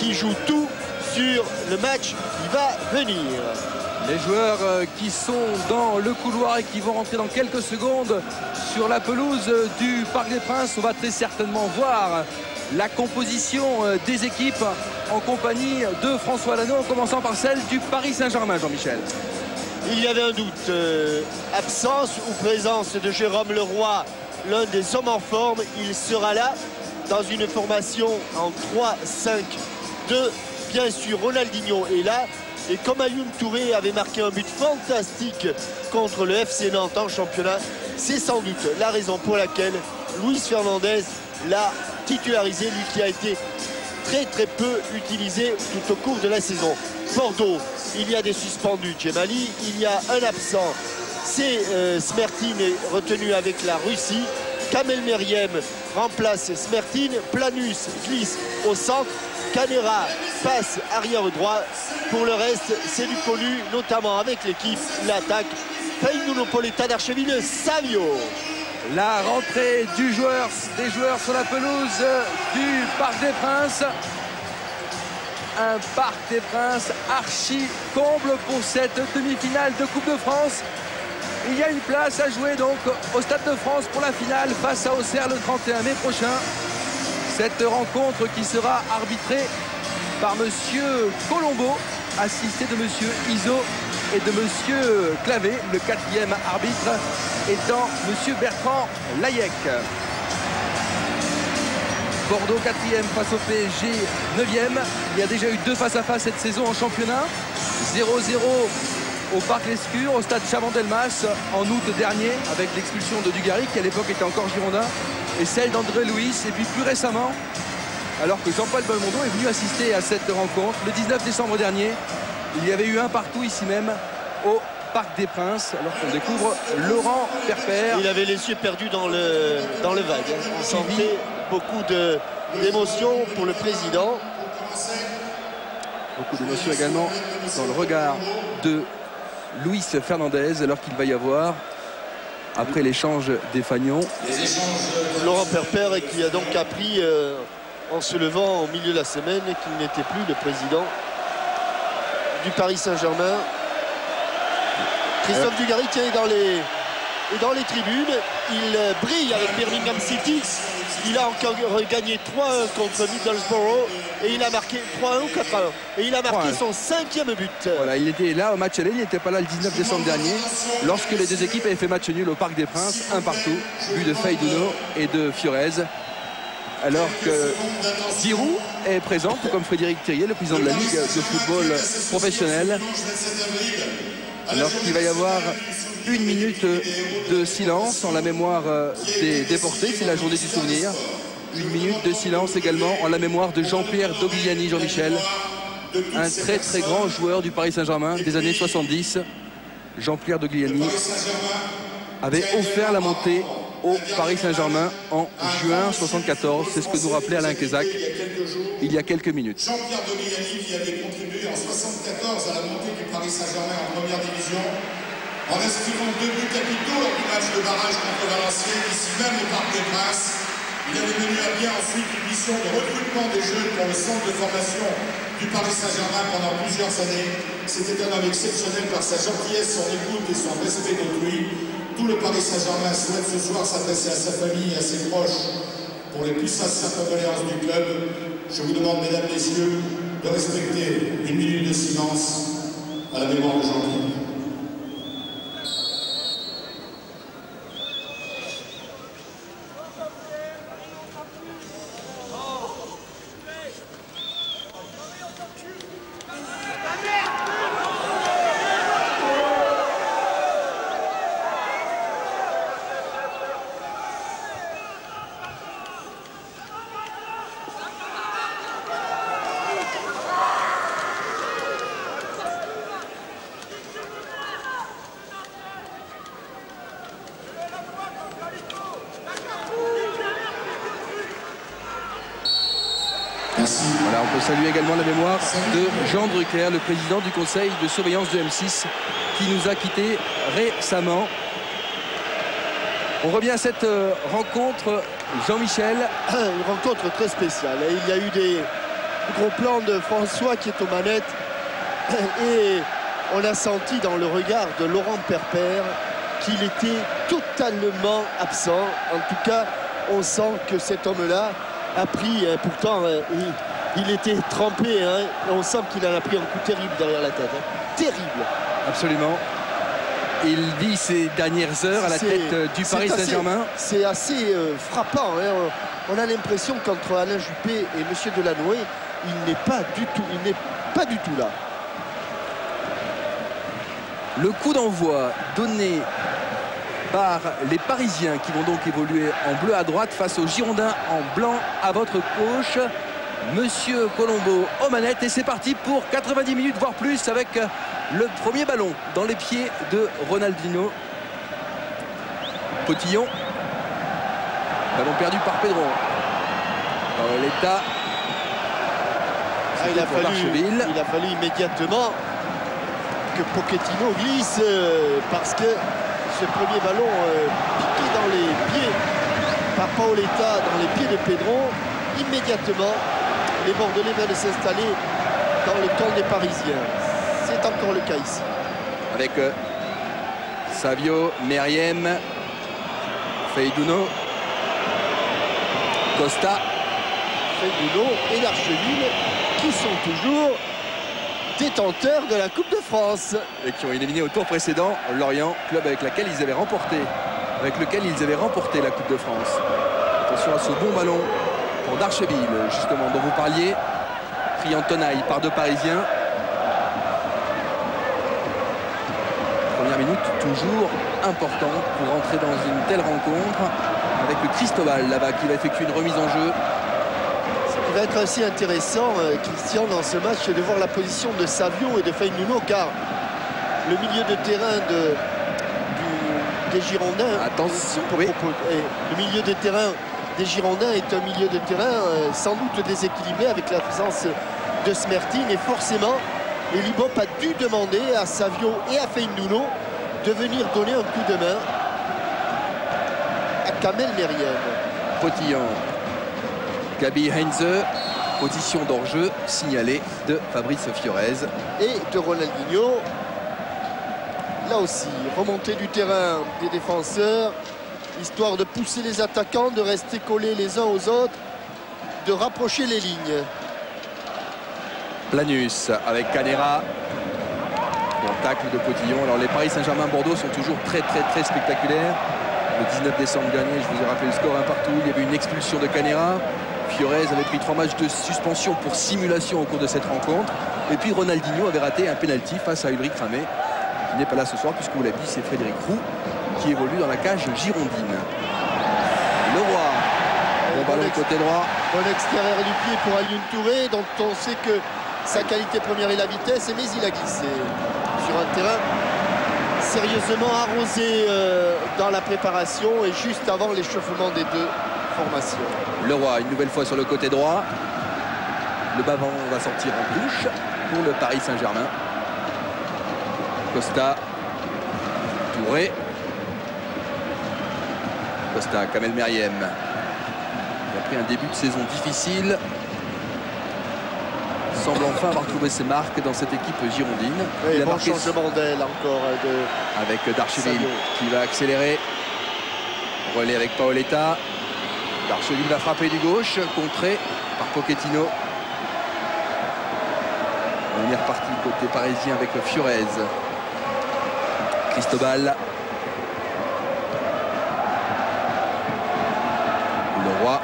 qui joue tout sur le match qui va venir. Les joueurs qui sont dans le couloir et qui vont rentrer dans quelques secondes sur la pelouse du Parc des Princes. On va très certainement voir la composition des équipes en compagnie de François Lano, en commençant par celle du Paris Saint-Germain, Jean-Michel. Il y avait un doute, absence ou présence de Jérôme Leroy, l'un des hommes en forme. Il sera là dans une formation en 3-5-2. Bien sûr, Ronaldinho est là. Et comme Ayoun Touré avait marqué un but fantastique contre le FC Nantes en championnat, c'est sans doute la raison pour laquelle Luis Fernandez l'a titularisé, lui qui a été très peu utilisé tout au cours de la saison. Bordeaux, il y a des suspendus, Djemali, il y a un absent, c'est Smertin retenu avec la Russie. Kamel Meriem remplace Smertin, Planus glisse au centre, Canera passe arrière droit. Pour le reste, c'est du connu, notamment avec l'équipe, l'attaque. Faynou Napolitano d'Archeville, Savio. La rentrée des joueurs sur la pelouse du Parc des Princes. Un Parc des Princes archi comble pour cette demi-finale de Coupe de France. Il y a une place à jouer donc au Stade de France pour la finale face à Auxerre le 31 mai prochain. Cette rencontre qui sera arbitrée par monsieur Colombo, assisté de monsieur Iso et de monsieur Clavé, le quatrième arbitre étant monsieur Bertrand Layec. Bordeaux 4e face au PSG 9e. Il y a déjà eu 2 face-à-face cette saison en championnat. 0-0 au Parc Lescure, au stade Chaban-Delmas en août dernier, avec l'expulsion de Dugarry qui à l'époque était encore girondin, et celle d'André Louis. Et puis plus récemment, alors que Jean-Paul Belmondo est venu assister à cette rencontre le 19 décembre dernier, il y avait eu un partout ici même au Parc des Princes, alors qu'on découvre Laurent Perpère. Il avait les yeux perdus dans le vague. On sentait beaucoup d'émotion pour le président. Beaucoup d'émotion également dans le regard de Luis Fernandez, alors qu'il va y avoir, après l'échange des Fagnons, Laurent Perpère qui a donc appris en se levant au milieu de la semaine qu'il n'était plus le président du Paris Saint-Germain. Christophe Dugarry est dans les tribunes. Il brille avec Birmingham City. Il a encore gagné 3-1 contre Middlesbrough et il a marqué 3-1 ou 4-1. Et il a marqué son 5e but. Voilà, il était là au match aller, il n'était pas là le 19 décembre dernier, lorsque les deux équipes avaient fait match nul au Parc des Princes, un partout, but de Feiduno et de Fiorez. Alors que Giroud est présent, tout comme Frédéric Thirier, le président de la Ligue de football professionnel. Alors qu'il va y avoir 1 minute de silence en la mémoire des déportés, c'est la journée du souvenir. 1 minute de silence également en la mémoire de Jean-Pierre Dogliani, Jean-Michel. Un très grand joueur du Paris Saint-Germain des années 70. Jean-Pierre Dogliani avait offert la montée au Paris Saint-Germain en juin 74. C'est ce que nous rappelait Alain Kézac il y a quelques minutes. Jean-Pierre Dogliani qui avait contribué en 74 à la montée du Paris Saint-Germain en première division en inscrivant 2 buts capitaux lors du match de barrage contre Valenciennes, ici même au Parc des Princes. Il avait mené à bien ensuite une mission de recrutement des jeunes pour le centre de formation du Paris Saint-Germain pendant plusieurs années. C'était un homme exceptionnel par sa gentillesse, son écoute et son respect d'autrui. Tout le Paris Saint-Germain souhaite ce soir s'adresser à sa famille et à ses proches pour les plus sincères condoléances du club. Je vous demande, mesdames, messieurs, de respecter 1 minute de silence à la mémoire de Jean-Pierre. Voilà, on peut saluer également la mémoire de Jean Drucker, le président du conseil de surveillance de M6, qui nous a quittés récemment. On revient à cette rencontre, Jean-Michel. Une rencontre très spéciale. Il y a eu gros plan de François qui est aux manettes. Et on a senti dans le regard de Laurent Perpère qu'il était totalement absent. En tout cas, on sent que cet homme-là a pris, pourtant il était trempé, hein, et on sent qu'il en a pris un coup terrible derrière la tête. Hein. Terrible. Absolument. Il vit ses dernières heures à la tête du Paris Saint-Germain. C'est assez frappant. Hein. On a l'impression qu'entre Alain Juppé et M. Delannoy, il n'est pas du tout là. Le coup d'envoi donné par les Parisiens qui vont donc évoluer en bleu à droite face aux Girondins en blanc à votre gauche. Monsieur Colombo aux manettes et c'est parti pour 90 minutes voire plus avec le premier ballon dans les pieds de Ronaldinho. Potillon. Ballon perdu par Pedro. Dans l'état. Il a fallu immédiatement que Pochettino glisse parce que ce premier ballon piqué dans les pieds par Paoletta, dans les pieds de Pedro, immédiatement les Bordelais viennent s'installer dans le camp des Parisiens. C'est encore le cas ici. Avec Savio, Meriem, Feydouno, Costa. Feydouno et Darcheville qui sont toujours détenteurs de la Coupe de France. Et qui ont éliminé au tour précédent Lorient, club avec lequel ils avaient remporté la Coupe de France. Attention à ce bon ballon pour Darcheville, justement, dont vous parliez. Pris en tenaille par deux Parisiens. Première minute toujours importante pour entrer dans une telle rencontre avec le Cristobal là-bas qui va effectuer une remise en jeu. Ce qui va être aussi intéressant, Christian, dans ce match, c'est de voir la position de Savio et de Feynouno, car le milieu de terrain des Girondins. Attention, oui. Le milieu de terrain des Girondins est un milieu de terrain sans doute déséquilibré avec la présence de Smertin, et forcément Elibop a dû demander à Savio et à Feynouno de venir donner un coup de main à Kamel Meriem. Potillon, Gabi Heinze, position d'hors-jeu signalée de Fabrice Fiorez. Et de Ronaldinho. Là aussi, remontée du terrain des défenseurs, histoire de pousser les attaquants, de rester collés les uns aux autres, de rapprocher les lignes. Planus avec Canera. Bon tacle de Potillon. Alors les Paris Saint-Germain-Bordeaux sont toujours très spectaculaires. Le 19 décembre dernier, je vous ai rappelé le score 1 partout. Il y avait une expulsion de Canera. Fiorez avait pris 3 matchs de suspension pour simulation au cours de cette rencontre. Et puis Ronaldinho avait raté un pénalty face à Ulrich Ramé. Il n'est pas là ce soir puisque vous l'avez dit, c'est Frédéric Roux qui évolue dans la cage girondine. Le Roi. Bon ballon côté droit. Bon extérieur du pied pour Alioune Touré, dont on sait que sa qualité première est la vitesse, mais il a glissé sur un terrain sérieusement arrosé dans la préparation et juste avant l'échauffement des deux formations. Le Roi une nouvelle fois sur le côté droit. Le bavant va sortir en touche pour le Paris Saint-Germain. Costa, Touré. Costa, Kamel Meriem. Il a pris un début de saison difficile. Semble enfin avoir trouvé ses marques dans cette équipe girondine. Oui, il a bon marqué changement d'aile encore avec Darcheville qui va accélérer. Relais avec Paoletta. Darcheville va frapper du gauche, contré par Pochettino. On est reparti côté parisien avec Fiorez. Cristobal. Le Roi.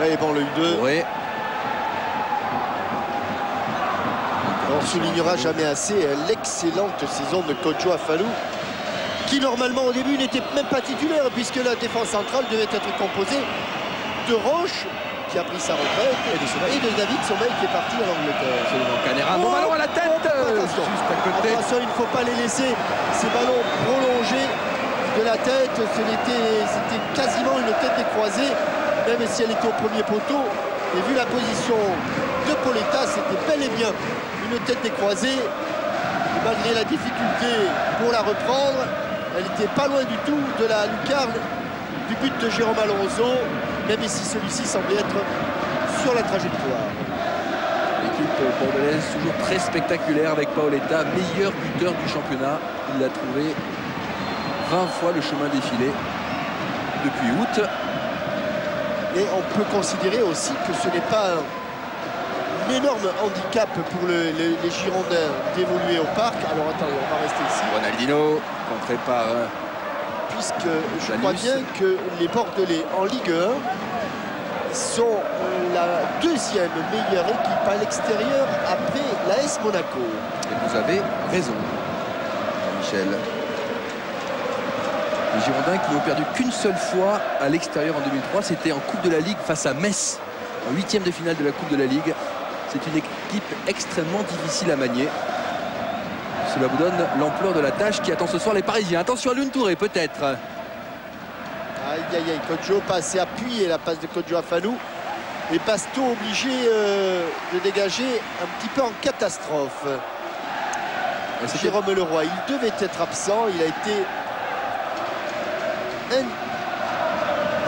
Et bon, le U2. Touré. On ne soulignera jamais assez l'excellente saison de Kodjo Afalou, qui normalement au début n'était même pas titulaire puisque la défense centrale devait être composée de Roche qui a pris sa retraite et de David Sommeil qui est parti en Angleterre. Absolument. Canera, bon ballon à la tête. Attention, juste à côté. Attention, il ne faut pas les laisser, ces ballons prolongés de la tête. C'était quasiment une tête décroisée, même si elle était au premier poteau. Et vu la position de Paoletta, c'était bel et bien une tête décroisée. Et malgré la difficulté pour la reprendre, elle n'était pas loin du tout de la lucarne du but de Jérôme Alonso, même si celui-ci semblait être sur la trajectoire. l'équipe bordelaise, toujours très spectaculaire avec Paoletta, meilleur buteur du championnat. Il a trouvé 20 fois le chemin défilé depuis août. Et on peut considérer aussi que ce n'est pas un énorme handicap pour les Girondins d'évoluer au parc. Alors attendez, on va rester ici. Ronaldinho, contré par... puisque je crois bien que les Bordelais en Ligue 1 sont la deuxième meilleure équipe à l'extérieur après l'AS Monaco. Et vous avez raison, Michel. Les Girondins qui n'ont perdu qu'une seule fois à l'extérieur en 2003, c'était en Coupe de la Ligue face à Metz, en 8e de finale de la Coupe de la Ligue. C'est une équipe extrêmement difficile à manier. Cela vous donne l'ampleur de la tâche qui attend ce soir les Parisiens. Attention à Lune Touré, peut-être. Aïe, aïe, aïe. Kodjo passe et appuyé la passe de Kodjo à Fanou. Et Basto obligé de dégager un petit peu en catastrophe. Jérôme Leroy, il devait être absent. Il a été...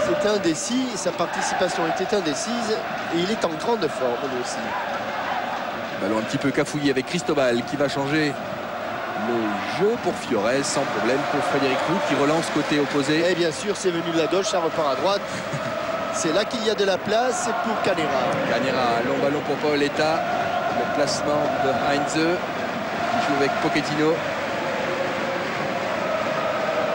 C'est indécis. Sa participation était indécise. Et il est en grande forme, lui aussi. Ballon un petit peu cafouillé avec Cristobal qui va changer le jeu pour Fiorez, sans problème pour Frédéric Roux qui relance côté opposé. Et bien sûr, c'est venu de la gauche, ça repart à droite. C'est là qu'il y a de la place pour Canera. Canera, long ballon pour Paoletta. Le placement de Heinze qui joue avec Pochettino.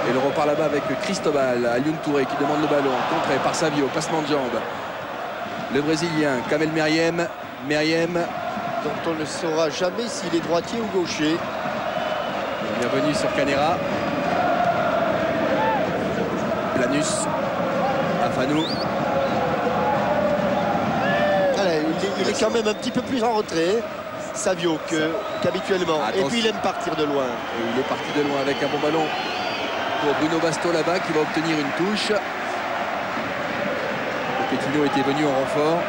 Et le repart là-bas avec Cristobal, Alioune Touré qui demande le ballon, contré par Savio, passement de jambe. Le Brésilien, Kamel Meriem, dont on ne saura jamais s'il est droitier ou gaucher. Bienvenue sur Canera. Planus, Afanou. Il est quand même un petit peu plus en retrait, Savio, qu'habituellement. Et puis il aime partir de loin. Et il est parti de loin avec un bon ballon pour Bruno Basto là-bas qui va obtenir une touche. Pochettino était venu en renfort.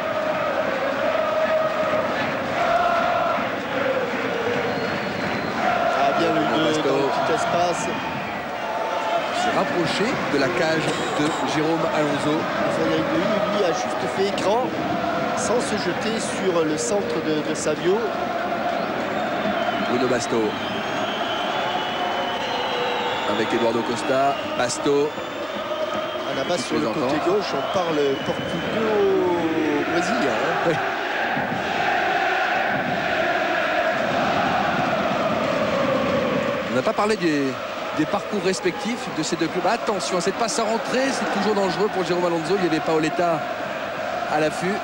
Bien le 2 dans le petit espace. S'est rapproché de la cage de Jérôme Alonso. Frédéric Dehuy, lui, a juste fait écran sans se jeter sur le centre de Savio. Bruno Basto. Avec Eduardo Costa. Basto. À la base, sur le côté gauche, on parle portugo-brésilien. Oui. On n'a pas parlé des parcours respectifs de ces deux clubs. Attention à cette passe à rentrer, c'est toujours dangereux pour Jérôme Alonso. Il y avait Paoletta à l'affût.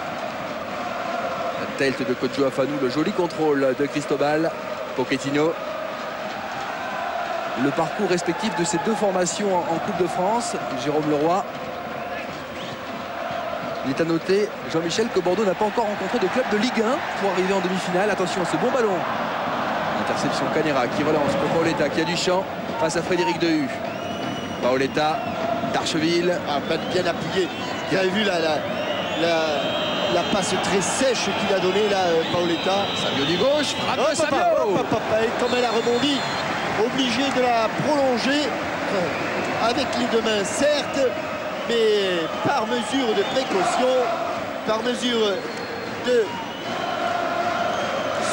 La tête de Kodjo Afanou, le joli contrôle de Cristobal. Pochettino. Le parcours respectif de ces deux formations en Coupe de France. Jérôme Leroy. Il est à noter, Jean-Michel, que Bordeaux n'a pas encore rencontré de club de Ligue 1 pour arriver en demi-finale. Attention à ce bon ballon. Interception Canera qui relance pour Paoletta qui a du champ face à Frédéric Dehuy. Paoletta, Darcheville. Bien appuyé. Vous avez vu la passe très sèche qu'il a donnée là, Paoletta. Savio du gauche, frappe de Savio. Et comme elle a rebondi, obligé de la prolonger avec les deux mains, certes, mais par mesure de précaution, par mesure de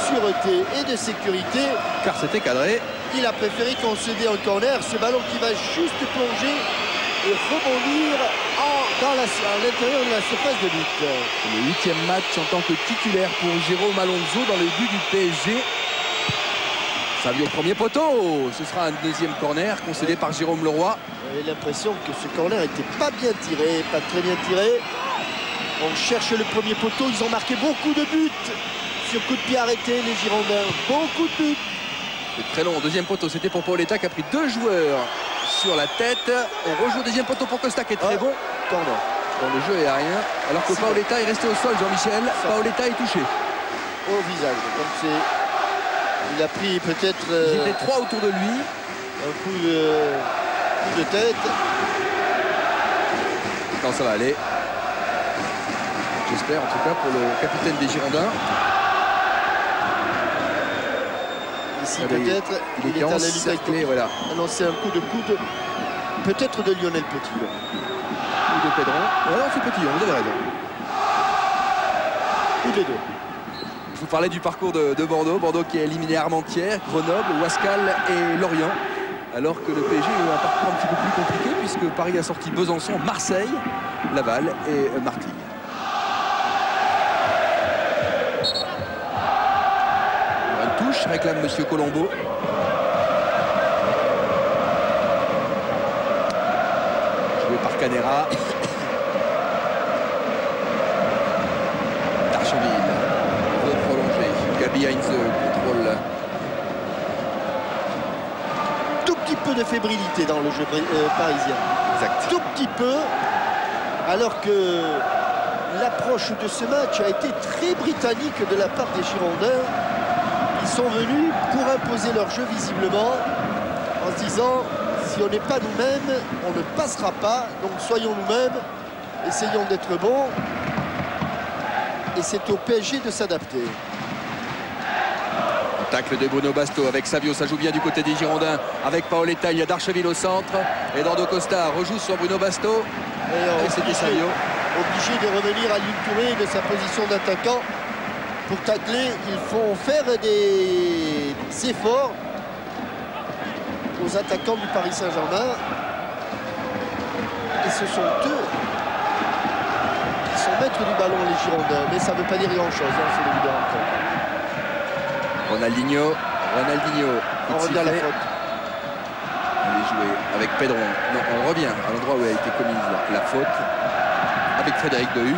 sûreté et de sécurité, car c'était cadré. Il a préféré concéder un corner, ce ballon qui va juste plonger et rebondir à l'intérieur de la surface de but. Le 8e match en tant que titulaire pour Jérôme Alonso dans le but du PSG. Savio premier poteau, ce sera un deuxième corner concédé par Jérôme Leroy. J'ai l'impression que ce corner n'était pas bien tiré, pas très bien tiré. On cherche le premier poteau, ils ont marqué beaucoup de buts. Sur coup de pied arrêté, les Girondins, beaucoup de buts. C'est très long, deuxième poteau, c'était pour Paoletta qui a pris deux joueurs sur la tête. On rejoue deuxième poteau pour Costa qui est très bon. Corner. Dans le jeu aérien, alors que Paoletta est resté au sol, Jean-Michel. Paoletta est touché. Au visage, comme c'est... Il a pris peut-être... Il était trois autour de lui. Un coup de tête. Non, ça va aller. J'espère, en tout cas, pour le capitaine des Girondins. Ici, peut-être, il est à la lutte. Voilà. Alors, c'est un coup de coude, peut-être de Lionel Petit. Ou de Pedron. Voilà, c'est Petit, vous avez raison. Ou des deux. Il faut parlais du parcours de Bordeaux. Bordeaux qui a éliminé Armentières, Grenoble, Ouascal et Lorient. Alors que le PSG a eu un parcours un petit peu plus compliqué puisque Paris a sorti Besançon, Marseille, Laval et Martigues. Une touche, réclame Monsieur Colombo. Joué par Canera. Darcheville. Veut prolonger. Gabi Heinze contrôle. Tout petit peu de fébrilité dans le jeu parisien. Exact. Tout petit peu. Alors que l'approche de ce match a été très britannique de la part des Girondins. Ils sont venus pour imposer leur jeu visiblement en se disant si on n'est pas nous-mêmes, on ne passera pas. Donc soyons nous-mêmes, essayons d'être bons. Et c'est au PSG de s'adapter. Tacle de Bruno Basto avec Savio, ça joue bien du côté des Girondins avec Paoletta, il y a Darcheville au centre. Eduardo Costa rejoue sur Bruno Basto. Et c'était Savio. Obligé de revenir à l'une tourée de sa position d'attaquant. Pour tacler, il faut faire des efforts aux attaquants du Paris Saint-Germain. Et ce sont eux qui sont maîtres du ballon, les Girondins. Mais ça ne veut pas dire grand-chose, hein, c'est évident. Ronaldinho. On revient à la faute. Elle est jouée avec Pedron. Non, on revient à l'endroit où a été commise la faute. Avec Frédéric Dohu.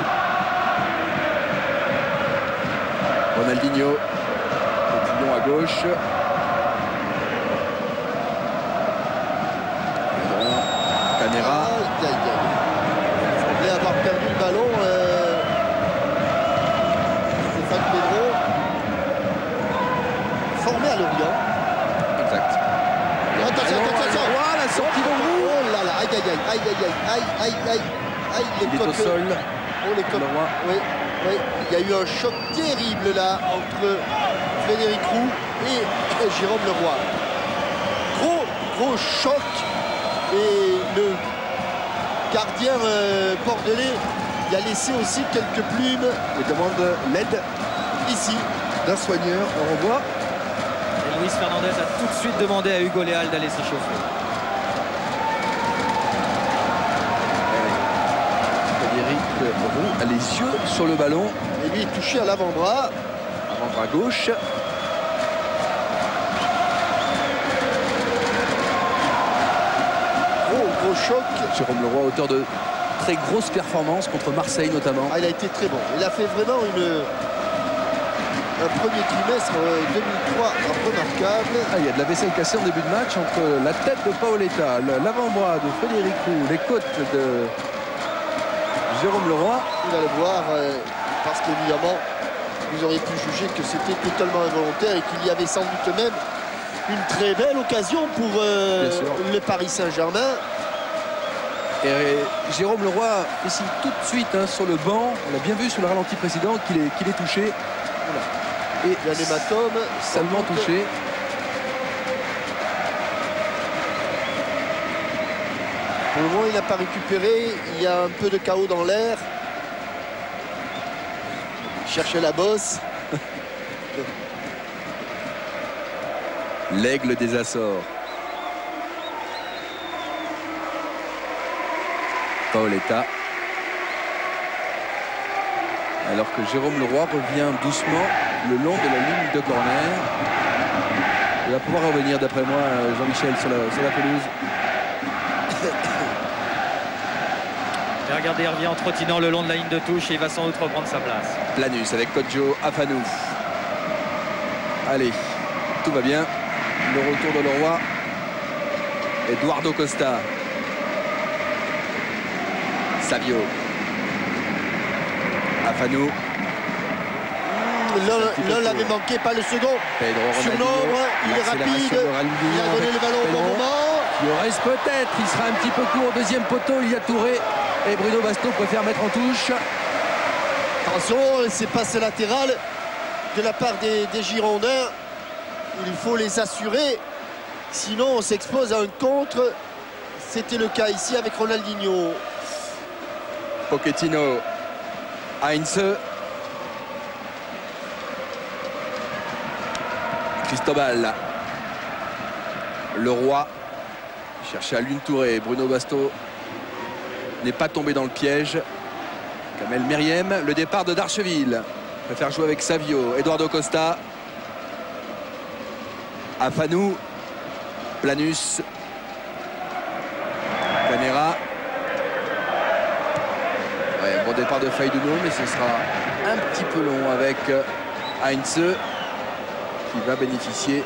Ronaldinho. Continuons à gauche. Pedron. Canera. Il semblait avoir perdu le ballon. Stéphane Pedro. Formé à Lorient. Exact. Attention. La sortie de roue. Oh là là, aïe. Il est au sol. Oh, les copains. Oui. Il y a eu un choc terrible là entre Frédéric Roux et Jérôme Leroy. Gros choc. Et le gardien bordelais il a laissé aussi quelques plumes. Il demande l'aide Ici. d'un soigneur. On revoit. Et Luis Fernandez a tout de suite demandé à Hugo Léal d'aller s'échauffer. Frédéric Roux a les yeux sur le ballon. Et lui est touché à l'avant-bras. Avant-bras gauche. Gros choc. Jérôme Leroy, auteur de très grosses performances contre Marseille notamment. Il a été très bon. Il a fait vraiment un premier trimestre 2003 remarquable. Il y a de la vaisselle cassée en début de match entre la tête de Paoletta, l'avant-bras de Frédéric Roux, les côtes de Jérôme Leroy. Il va le voir parce qu'évidemment, vous auriez pu juger que c'était totalement involontaire et qu'il y avait sans doute même une très belle occasion pour le Paris Saint-Germain. Et Jérôme Leroy ici tout de suite sur le banc. On l'a bien vu sur le ralenti précédent qu'il est touché. Voilà. Et il y a l'hématome. Salement touché. Pour le moment, il n'a pas récupéré. Il y a un peu de chaos dans l'air. Il cherchait la bosse. L'aigle des Açores. Paoletta. Alors que Jérôme Leroy revient doucement le long de la ligne de corner. Il va pouvoir revenir d'après moi Jean-Michel sur la pelouse. Et regardez, il revient en trottinant le long de la ligne de touche et il va sans doute reprendre sa place. Planus avec Kodjo Afanou. Allez, tout va bien. Le retour de Leroy. Eduardo Costa. Savio. Afanou. L'un l'avait manqué, pas le second. Sur l'ombre, il est rapide. Il a donné le ballon au bon moment. Flores peut-être, il sera un petit peu court au deuxième poteau. Il y a Touré et Bruno Basto préfère mettre en touche. Attention, c'est passe latéral de la part des Girondins. Il faut les assurer. Sinon, on s'expose à un contre. C'était le cas ici avec Ronaldinho. Pochettino. Heinze. Cristobal. Leroy cherchait à Lune Touré. Bruno Basto n'est pas tombé dans le piège. Kamel Meriem, le départ de Darcheville. Préfère jouer avec Savio. Eduardo Costa. Afanou. Planus. Canera. Ouais, bon départ de Faïdouno, mais ce sera un petit peu long avec Heinze qui va bénéficier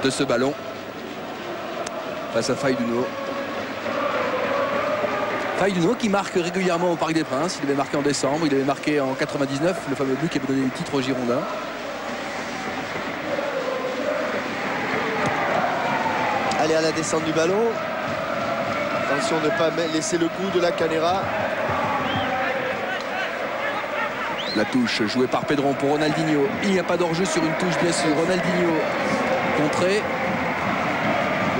de ce ballon face à Faïdouno. Faïdouno qui marque régulièrement au Parc des Princes. Il avait marqué en décembre, il avait marqué en 99, le fameux but qui avait donné le titre aux Girondins. Allez, à la descente du ballon. Attention de ne pas laisser le coup de la Canera. La touche jouée par Pedron pour Ronaldinho. Il n'y a pas d'enjeu sur une touche, bien sûr. Ronaldinho contré.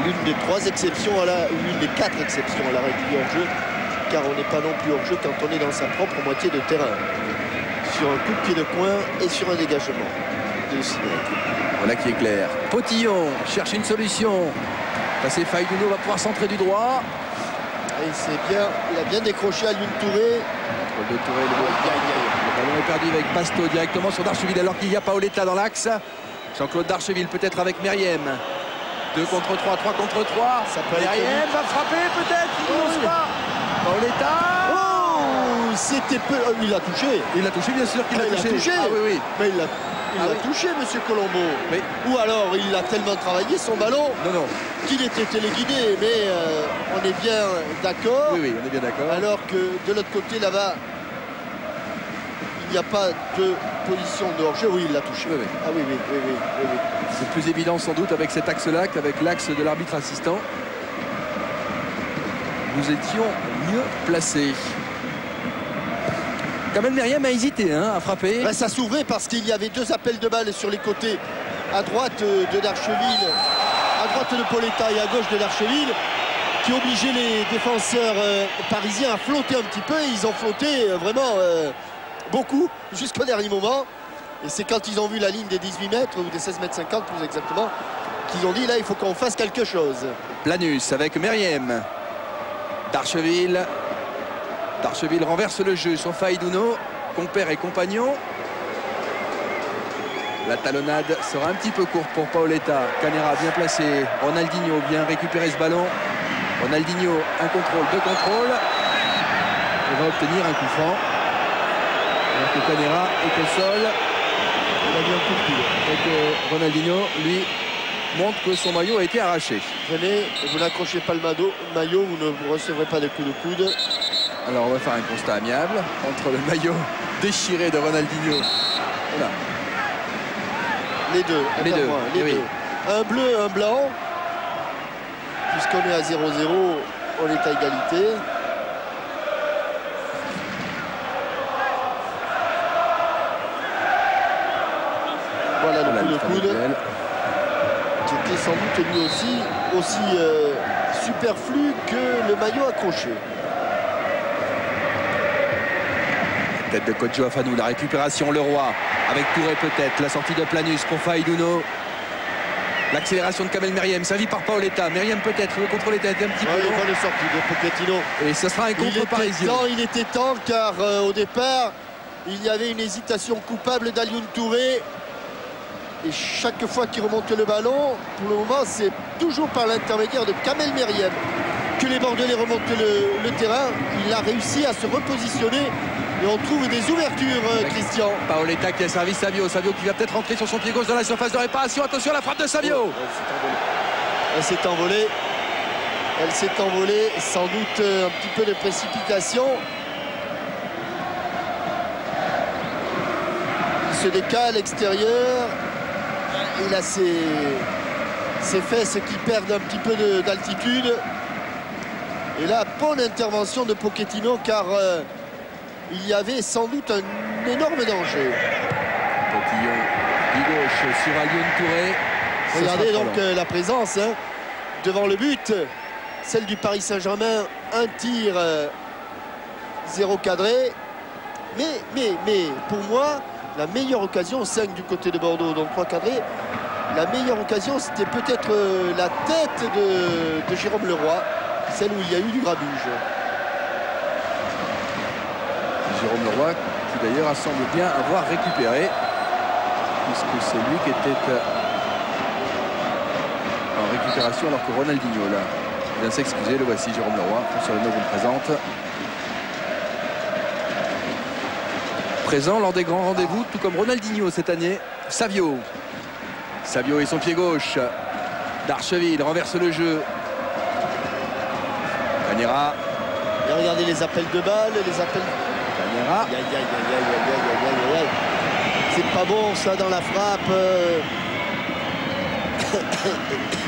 L'une des 3 exceptions, l'une des 4 exceptions à l'arrêt du hors-jeu, car on n'est pas non plus hors-jeu quand on est dans sa propre moitié de terrain. Sur un coup de pied de coin et sur un dégagement de Sidéré. Voilà qui est clair. Potillon cherche une solution. Passé Faïdouno va pouvoir centrer du droit. Et c'est bien, il a bien décroché à Lune Touré. Le ballon est perdu avec Basto directement sur Darcheville alors qu'il y a Paoletta dans l'axe. Jean-Claude Darcheville peut-être avec Meriem. 2 contre 3, 3 contre 3. Ça peut aller Meriem va frapper peut-être, il n'ose pas. Paoletta. Oh, c'était peu. Il l'a touché. Il l'a touché, bien sûr qu'il l'a touché. Ah oui, oui. Mais il l'a touché, monsieur Colombo. Mais... Ou alors il a tellement travaillé son ballon qu'il était téléguidé. Mais on est bien d'accord. Oui, on est bien d'accord. Alors que de l'autre côté, là-bas, il n'y a pas de position de hors-jeu. Oui, il l'a touché. Oui. Ah oui. C'est plus évident sans doute avec cet axe-là qu'avec l'axe de l'arbitre assistant. Nous étions mieux placés. Kamel Meriem a hésité à frapper. Ben, ça s'ouvrait parce qu'il y avait 2 appels de balles sur les côtés. À droite de Darcheville, à droite de Paoletta et à gauche de Darcheville, qui obligeaient les défenseurs parisiens à flotter un petit peu. Et ils ont flotté vraiment beaucoup jusqu'au dernier moment. Et c'est quand ils ont vu la ligne des 18 mètres, ou des 16 mètres 50 plus exactement, qu'ils ont dit là il faut qu'on fasse quelque chose. Planus avec Meriem. Darcheville renverse le jeu sur Faïdouno, compère et compagnon. La talonnade sera un petit peu courte pour Paoletta. Canera bien placé. Ronaldinho vient récupérer ce ballon. Ronaldinho, un contrôle, 2 contrôles. Il va obtenir un coup franc. Alors que Canera est au sol. Il a mis un coup de pied. Et que Ronaldinho, lui, montre que son maillot a été arraché. Venez, vous n'accrochez pas le maillot, vous ne recevrez pas de coups de coude. Alors on va faire un constat amiable entre le maillot déchiré de Ronaldinho. Voilà. Les deux. Les deux. Oui. Un bleu, un blanc. Puisqu'on est à 0-0, on est à égalité. Voilà le coup de coude. Qui était sans doute lui aussi superflu que le maillot accroché. Tête de Kodjo Afanou, la récupération Leroy avec Touré peut-être, la sortie de Planus pour Faïdouno. L'accélération de Kamel Meriem, servi par Paoletta. Meriem peut-être, le contrôle était un petit peu long. Bonne sortie de Pochettino. Et ce sera un contre parisien. Il était temps car au départ, il y avait une hésitation coupable d'Alioune Touré. Et chaque fois qu'il remonte le ballon, pour le moment, c'est toujours par l'intermédiaire de Kamel Meriem que les Bordelais remontent le terrain. Il a réussi à se repositionner. Et on trouve des ouvertures, Christian. Paoletta qui a servi Savio. Savio qui va peut-être rentrer sur son pied gauche dans la surface de réparation. Attention à la frappe de Savio. Elle s'est envolée. Elle s'est envolée. Sans doute un petit peu de précipitation. Il se décale à l'extérieur. Il a ses fesses qui perdent un petit peu d'altitude. Et là, bonne intervention de Pochettino car il y avait sans doute un énorme danger. Potillon du gauche sur Alioune Touré. Regardez donc la présence devant le but. Celle du Paris Saint-Germain, un tir 0 cadré. Mais pour moi, la meilleure occasion, 5 du côté de Bordeaux, donc 3 cadrés. la meilleure occasion, c'était peut-être la tête de Jérôme Leroy, celle où il y a eu du grabuge. Jérôme Leroy, qui d'ailleurs semble bien avoir récupéré, puisque c'est lui qui était en récupération alors que Ronaldinho là vient s'excuser. Le voici, Jérôme Leroy. Sur le 9 vous le présente. Présent lors des grands rendez-vous, tout comme Ronaldinho cette année. Savio et son pied gauche. Darcheville renverse le jeu. Cagnera. Et regardez les appels de balles, les appels... Cagnera. Aïe, aïe, aïe, aïe, aïe, aïe, aïe, aïe, aïe. C'est pas bon ça dans la frappe.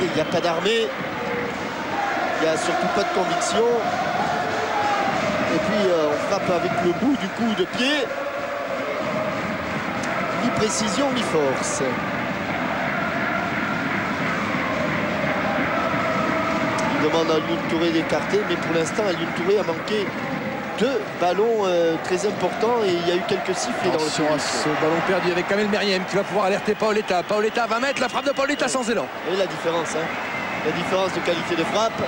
Il n'y a pas d'armée. Il n'y a surtout pas de conviction. Et puis on frappe avec le bout du coup de pied. Ni précision ni force. Il demande à Alioune Touré d'écarter, mais pour l'instant Alioune Touré a manqué 2 ballons très importants et il y a eu quelques sifflets dans le Attention à ce ballon perdu avec Kamel Meriem qui va pouvoir alerter Paoletta. Paoletta va mettre la frappe de Paoletta sans élan. Et la différence, hein. La différence de qualité de frappe.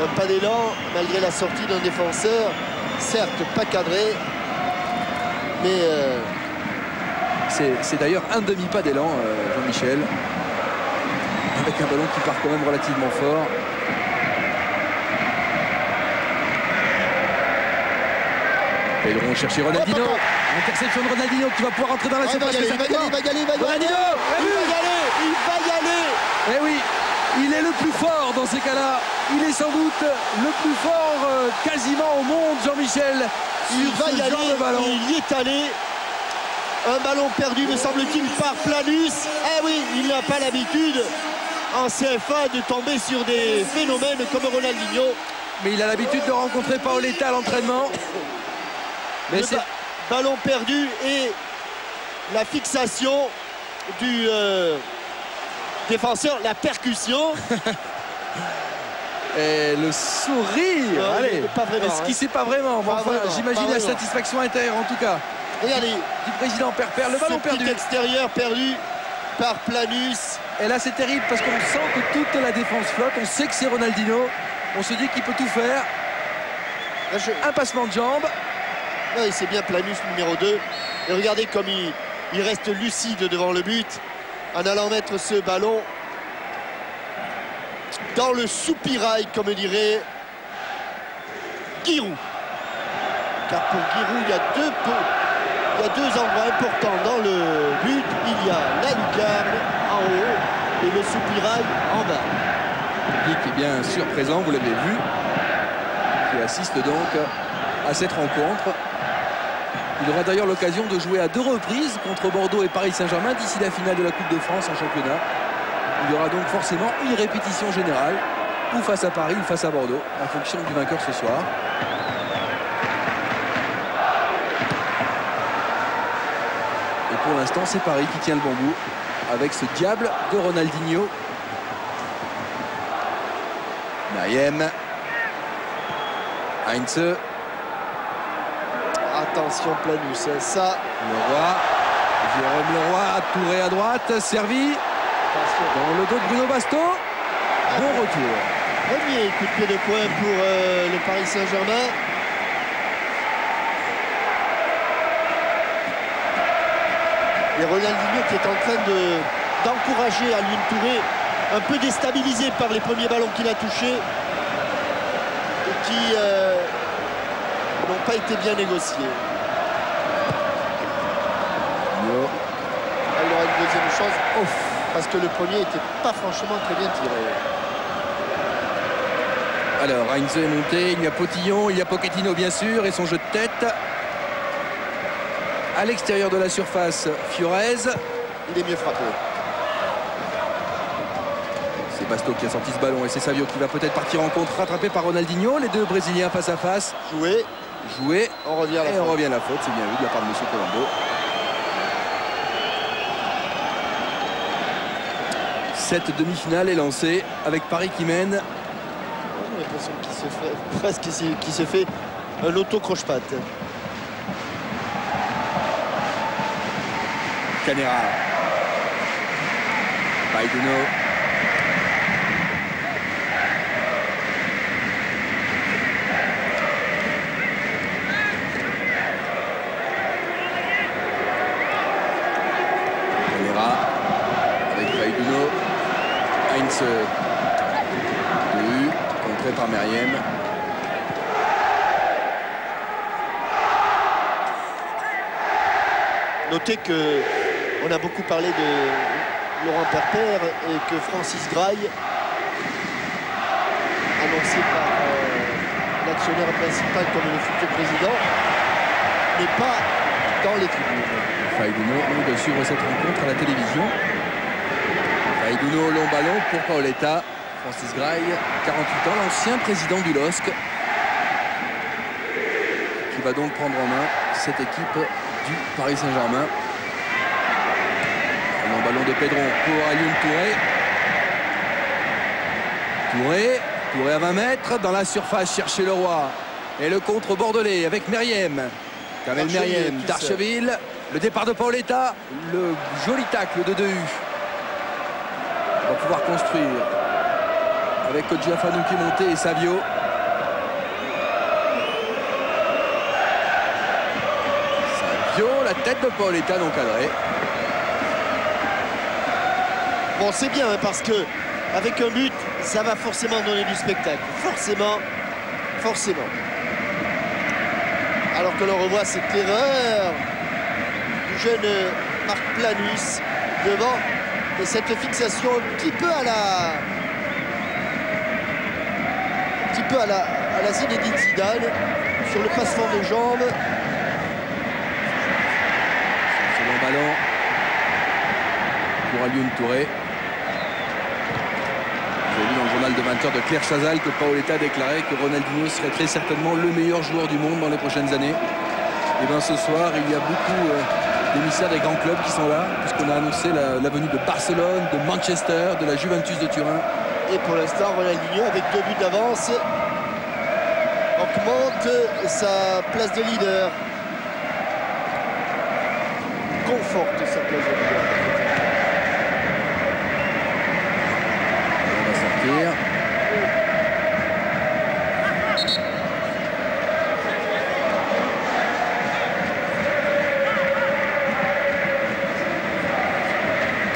Un pas d'élan malgré la sortie d'un défenseur, certes pas cadré, mais c'est d'ailleurs un demi-pas d'élan, Jean-Michel, avec un ballon qui part quand même relativement fort. Pedro chercher Ronaldinho. Interception de Ronaldinho qui va pouvoir entrer dans la surface. Il va y aller. Ronaldinho, il va y aller. Eh oui, il est le plus fort dans ces cas-là. Il est sans doute le plus fort quasiment au monde, Jean-Michel. Il va y aller, il y est allé. Un ballon perdu, me semble-t-il, par Planus. Eh oui, il n'a pas l'habitude en CFA de tomber sur des phénomènes comme Ronaldinho. Mais il a l'habitude de rencontrer Paoletta à l'entraînement. Mais c'est ballon perdu et la fixation du défenseur, la percussion. Et le sourire. Allez, est-ce qu'il sait pas vraiment? Bon, enfin, j'imagine la satisfaction intérieure en tout cas. Regardez, du président Perper, le ballon perdu. Extérieur perdu par Planus. Et là c'est terrible parce qu'on sent que toute la défense flotte. On sait que c'est Ronaldinho. On se dit qu'il peut tout faire. Là, un passement de jambe. Oui, c'est bien Planus numéro 2. Et regardez comme il reste lucide devant le but en allant mettre ce ballon dans le soupirail, comme dirait Giroud. Car pour Giroud, il y a deux endroits importants dans le but. Il y a la lucarne en haut et le soupirail en bas. Le public est bien sûr présent, vous l'avez vu, qui assiste donc à cette rencontre. Il aura d'ailleurs l'occasion de jouer à 2 reprises contre Bordeaux et Paris Saint-Germain d'ici la finale de la Coupe de France en championnat. Il y aura donc forcément une répétition générale, ou face à Paris ou face à Bordeaux, en fonction du vainqueur ce soir. Et pour l'instant, c'est Paris qui tient le bon bout, avec ce diable de Ronaldinho. Meriem. Heinze. Attention Planus, ça. Leroy. Jérôme Leroy, Touré à droite, servi. Attention. Dans le dos de Bruno Basto. Bon retour. Premier coup de pied de poing pour le Paris Saint-Germain. Et Ronaldinho qui est en train d'encourager Alioune Touré, un peu déstabilisé par les premiers ballons qu'il a touchés et qui n'ont pas été bien négociés. Là, il aura une deuxième chance, parce que le premier n'était pas franchement très bien tiré. Alors, Heinze est monté, il y a Potillon, il y a Pochettino bien sûr, et son jeu de tête. À l'extérieur de la surface, Fiorez. Il est mieux frappé. C'est Basto qui a sorti ce ballon et c'est Savio qui va peut-être partir en contre, rattrapé par Ronaldinho. Les deux Brésiliens face à face. Joué. On revient à la faute, c'est bien vu de la part de M. Colombo. Cette demi-finale est lancée avec Paris qui mène. J'ai l'impression qu'il se fait presque qu'il se fait un auto-croche-patte. Cagnera. Faiduno. Avec Faiduno. Heinz. Contré par Meriem. Notez qu'on a beaucoup parlé de Laurent Perpère et que Francis Graille, annoncé par l'actionnaire principal comme le futur président, n'est pas dans les tribunes. Faiduno de suivre cette rencontre à la télévision. Faiduno, long ballon pour Paoletta. Francis Graille, 48 ans, l'ancien président du LOSC, qui va donc prendre en main cette équipe du Paris Saint-Germain. Un long ballon de Pedron pour Alioune Touré. Touré à 20 mètres dans la surface, chercher le roi. Et le contre bordelais avec Meriem. Kamel Meriem d'Archeville. Le départ de Paoletta. Le joli tacle de Dehu. On va pouvoir construire avec Kodji Afanou qui est monté et Savio. Savio, la tête de Paoletta non cadrée. Bon, c'est bien hein, parce que avec un but, ça va forcément donner du spectacle. Forcément. Alors que l'on revoit cette erreur du jeune Marc Planus devant et cette fixation un petit peu à la Zinedine Zidane sur le passement de jambes. C'est long ballon pour Alioune Touré. Vous avez vu dans le journal de 20h de Claire Chazal que Paoletta a déclaré que Ronaldinho serait très certainement le meilleur joueur du monde dans les prochaines années. Et bien ce soir, il y a beaucoup d'émissaires des grands clubs qui sont là, puisqu'on a annoncé la venue de Barcelone, de Manchester, de la Juventus de Turin. Et pour l'instant, Ronaldinho, avec 2 buts d'avance, augmente sa place de leader. Conforte sa place de leader. On va sortir.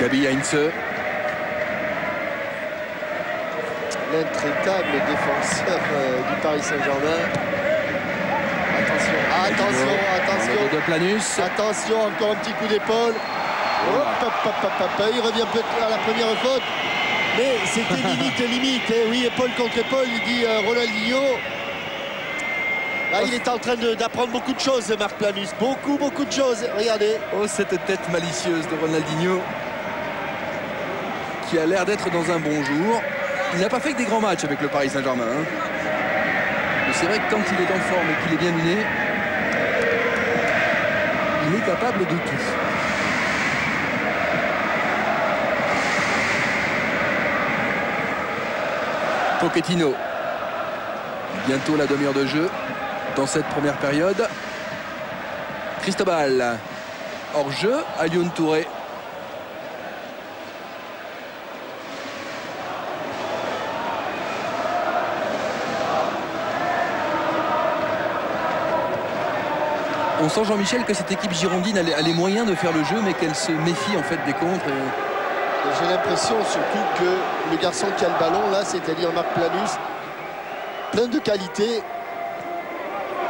Gabi Heinze. L'intraitable défenseur du Paris Saint-Germain. Attention. De Planus. Attention, encore un petit coup d'épaule. Il revient peut-être à la première faute. Mais c'était limite. Oui, épaule contre épaule, il dit Ronaldinho. Là, il est en train d'apprendre beaucoup de choses, Marc Planus. Beaucoup de choses. Regardez. Oh, cette tête malicieuse de Ronaldinho, qui a l'air d'être dans un bon jour. Il n'a pas fait que des grands matchs avec le Paris Saint-Germain. Hein. Mais c'est vrai que quand il est en forme et qu'il est bien miné, il est capable de tout. Pochettino. Bientôt la demi-heure de jeu dans cette première période. Cristobal. Hors jeu, Alioune Touré. On sent, Jean-Michel, que cette équipe girondine a les moyens de faire le jeu, mais qu'elle se méfie en fait des contres. J'ai l'impression surtout que le garçon qui a le ballon là, c'est-à-dire Marc Planus, plein de qualité,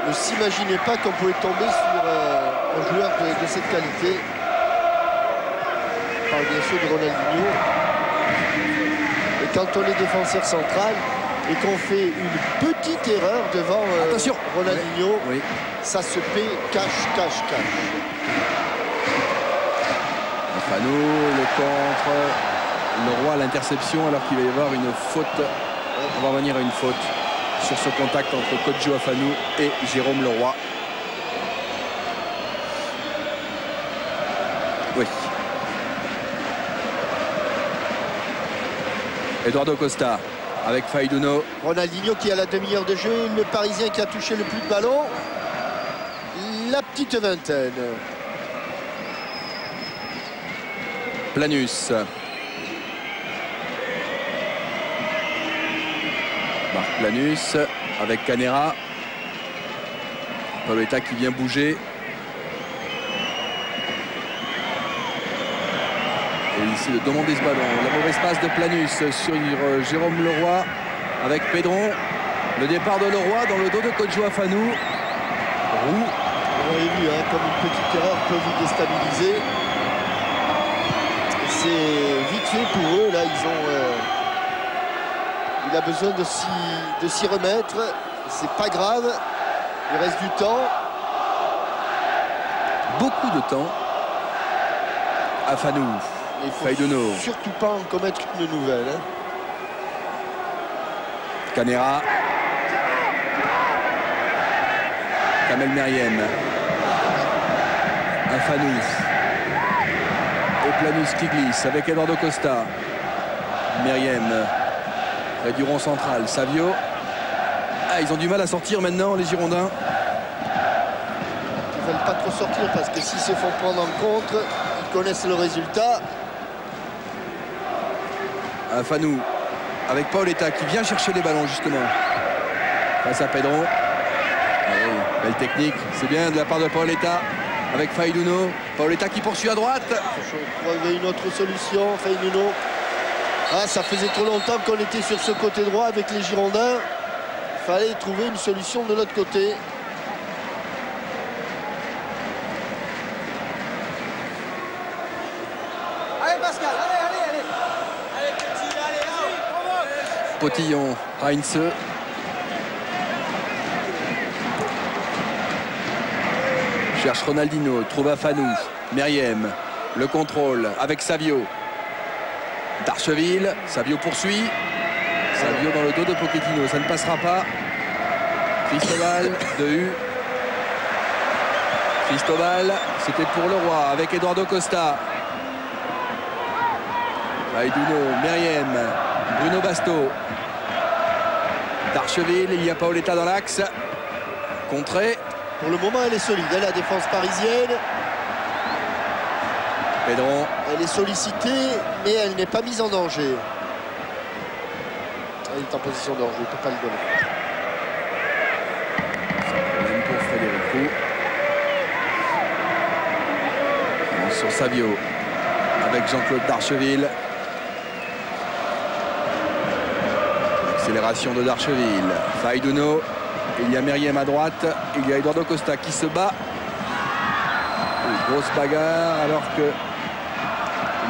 ne s'imaginait pas qu'on pouvait tomber sur un joueur de cette qualité. On parle bien sûr de Ronaldinho. Et quand on est défenseur central et qu'on fait une petite erreur devant Ronaldinho, oui. Ça se paie cash. Fano, le contre, le roi à l'interception alors qu'il va y avoir une faute. On va revenir à une faute sur ce contact entre Kodji Afanou et Jérôme Leroy. Oui. Eduardo Costa avec Faiduno. Ronaldinho qui a la demi-heure de jeu, le Parisien qui a touché le plus de ballons. La petite vingtaine. Planus. Marc Planus avec Canera. Paoletta qui vient bouger. Et ici de demander ce ballon. La mauvaise passe de Planus sur Jérôme Leroy avec Pedron. Le départ de Leroy dans le dos de Kodjo Afanou. Roux. Vous avez vu, hein, comme une petite erreur peut vous déstabiliser. C'est vite fait pour eux. Là, il a besoin de s'y remettre. C'est pas grave. Il reste du temps. Beaucoup de temps. Afanou. Il faut Faiduno. surtout pas en commettre une nouvelle. Hein. Canera. Kamel Meriem. Afanou. Et Planus qui glisse avec Eduardo Costa. Meriem. Près du rond central. Savio. Ah, ils ont du mal à sortir maintenant, les Girondins. Ils ne veulent pas trop sortir parce que s'ils se font prendre en contre, ils connaissent le résultat. Afanou avec Paoletta qui vient chercher les ballons justement. Face à Pedron. Allez, belle technique. C'est bien de la part de Paoletta avec Faiduno. Paoletta qui poursuit à droite. Faut trouver une autre solution, Faiduno. Ah, ça faisait trop longtemps qu'on était sur ce côté droit avec les Girondins. Il fallait trouver une solution de l'autre côté. Allez Pascal, allez petit, allez. Potillon, Heinze. Cherche Ronaldinho, trouve Afanou. Meriem, le contrôle avec Savio. Darcheville, Savio poursuit. Savio dans le dos de Pochettino, ça ne passera pas. Cristobal, Dehu. Cristobal, c'était pour Leroy avec Eduardo Costa. Faiduno, Meriem, Bruno Basto. Darcheville, il y a Paoletta dans l'axe. Contré. Pour le moment, elle est solide, hein, la défense parisienne. Pedron. Elle est sollicitée, mais elle n'est pas mise en danger. Elle est en position de danger, il ne peut pas le donner. Même pour Frédéric Roux. Sur Savio avec Jean-Claude Darcheville. Accélération de Darcheville. Faiduno. Il y a Meriem à droite. Il y a Eduardo Costa qui se bat. Une grosse bagarre alors que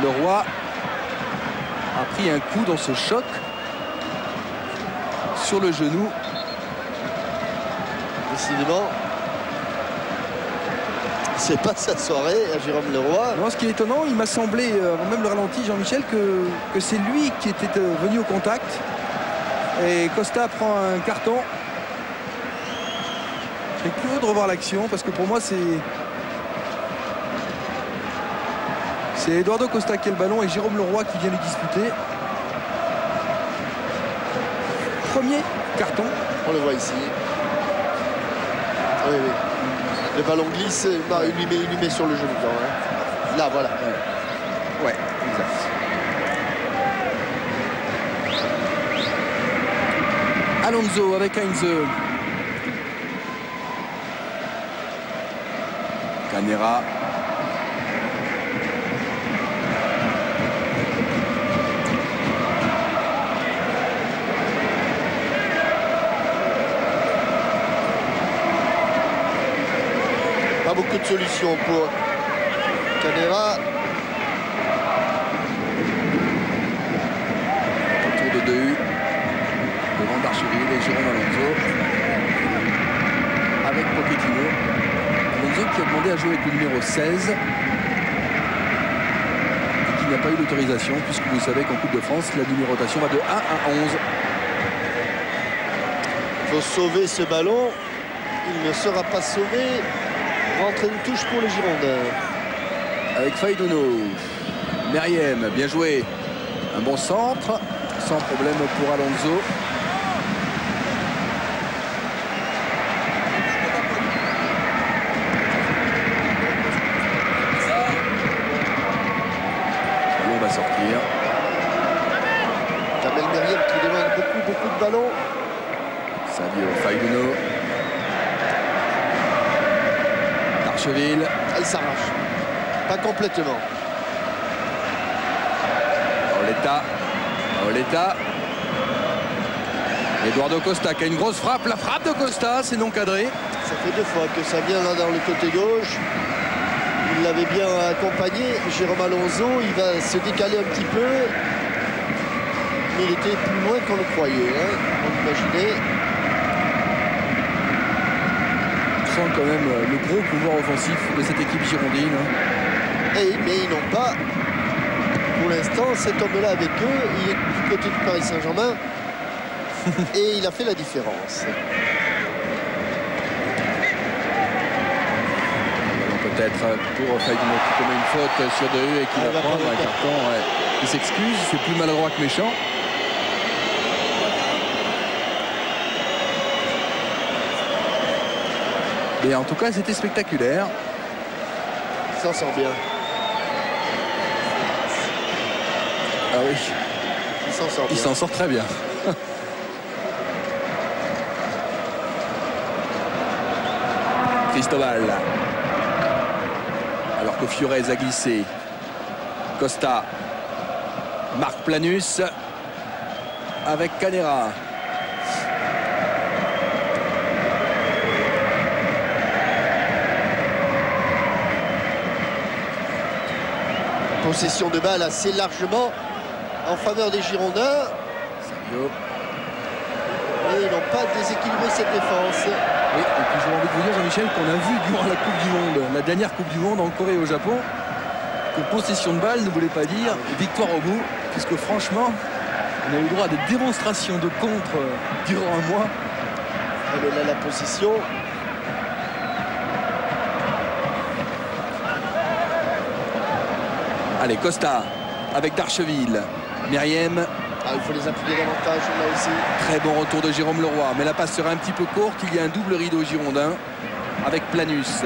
Leroy a pris un coup dans ce choc sur le genou. Décidément, c'est pas sa soirée à Jérôme Leroy. Non, ce qui est étonnant, il m'a semblé, avant même le ralenti, Jean-Michel, que c'est lui qui était venu au contact. Et Costa prend un carton. J'ai curieux de revoir l'action parce que pour moi c'est Eduardo Costa qui a le ballon et Jérôme Leroy qui vient lui disputer. Premier carton. On le voit ici. Oui, oui. Le ballon glisse, non, il lui met sur le genou. Hein. Là, voilà. Ouais, exact. Alonso avec Heinze. Canera. Pas beaucoup de solutions pour Canera. Autour de Dehu. Devant Darcheville et Jérôme Alonso. Avec Pochettino. Alonso qui a demandé à jouer avec le numéro 16. Et qui n'a pas eu l'autorisation puisque vous savez qu'en Coupe de France, la numérotation va de 1 à 11. Il faut sauver ce ballon. Il ne sera pas sauvé. Rentre une touche pour les Girondins. Avec Faiduno. Meriem, bien joué. Un bon centre. Sans problème pour Alonso. Le ballon va sortir. Kamel Meriem qui demande beaucoup de ballons. Savio, Faiduno. Darcheville. Il s'arrache. Pas complètement. Paoletta. Eduardo Costa qui a une grosse frappe. La frappe de Costa, c'est non cadré. Ça fait 2 fois que ça vient là dans le côté gauche. Il l'avait bien accompagné. Jérôme Alonso, il va se décaler un petit peu. Mais il était plus loin qu'on le croyait. Hein, on imaginait. On sent quand même le gros pouvoir offensif de cette équipe girondine. Mais ils n'ont pas, pour l'instant, cet homme-là avec eux. Il est du côté du Paris Saint-Germain. Et il a fait la différence. Peut-être pour Faiduno qui commet une faute sur Dehu et qui va prendre un carton. Ouais. Il s'excuse, c'est plus maladroit que méchant. Mais en tout cas, c'était spectaculaire. Il s'en sort bien. Ah oui. Il s'en sort bien. Il s'en sort très bien. Cristobal. Alors que Fiorez a glissé. Costa. Marc Planus. Avec Canera. Possession de balle assez largement en faveur des Girondins. Savio. Et ils n'ont pas déséquilibré cette défense. Oui, et puis j'ai envie de vous dire, Jean-Michel, qu'on a vu durant la Coupe du Monde, la dernière Coupe du Monde en Corée et au Japon, que possession de balle ne voulait pas dire victoire au bout, puisque franchement, on a eu droit à des démonstrations de contre durant un mois. Elle est là, la possession. Allez, Costa avec Darcheville. Meriem. Il faut les appuyer davantage là aussi. Très bon retour de Jérôme Leroy, mais la passe sera un petit peu courte. Il y a un double rideau girondin avec Planus.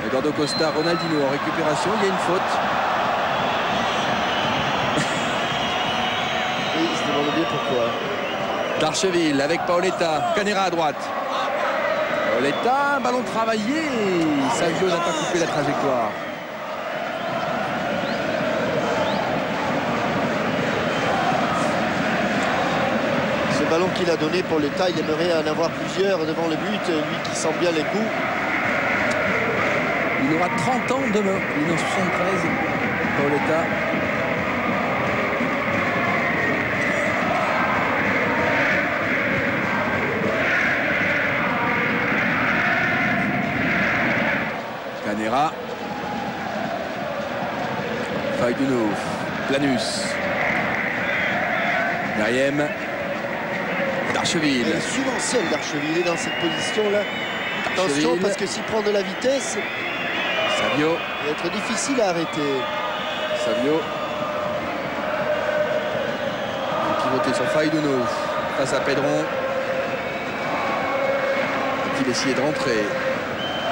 Eduardo Costa, Ronaldinho en récupération. Il y a une faute. Et il se demande bien pourquoi. Darcheville avec Paoletta. Canera à droite. Paoletta, ballon travaillé. Savio n'a pas coupé la trajectoire. Ballon qu'il a donné pour l'État, il aimerait en avoir plusieurs devant le but, lui qui sent bien les coups. Il aura 30 ans demain, il est en 73 pour l'État. Canera. Faiduno. Planus. Meriem. Darcheville. Il est souvent seul, Darcheville. Il est dans cette position-là. Attention, parce que s'il prend de la vitesse, Savio. il va être difficile à arrêter. Savio. Pivoté sur Faiduno face à Pedron. Il essayait de rentrer.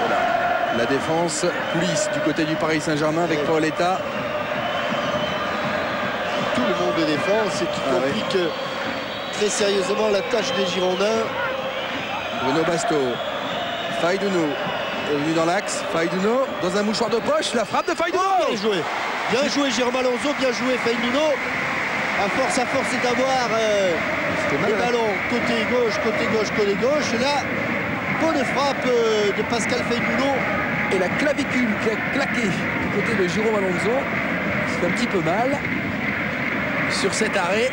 Voilà. La défense coulisse du côté du Paris Saint-Germain avec Paoletta. Tout le monde de défense, qui complique très sérieusement la tâche des Girondins. Bruno Basto. Faiduno est venu dans l'axe. Faiduno dans un mouchoir de poche. La frappe de Faiduno. Bien joué. Bien joué Jérôme Alonso. Bien joué Faiduno. À force c'est d'avoir les ballons côté gauche, côté gauche, côté gauche. Et là, bonne frappe de Pascal Faiduno. Et la clavicule qui a claqué du côté de Jérôme Alonso. C'est un petit peu mal sur cet arrêt.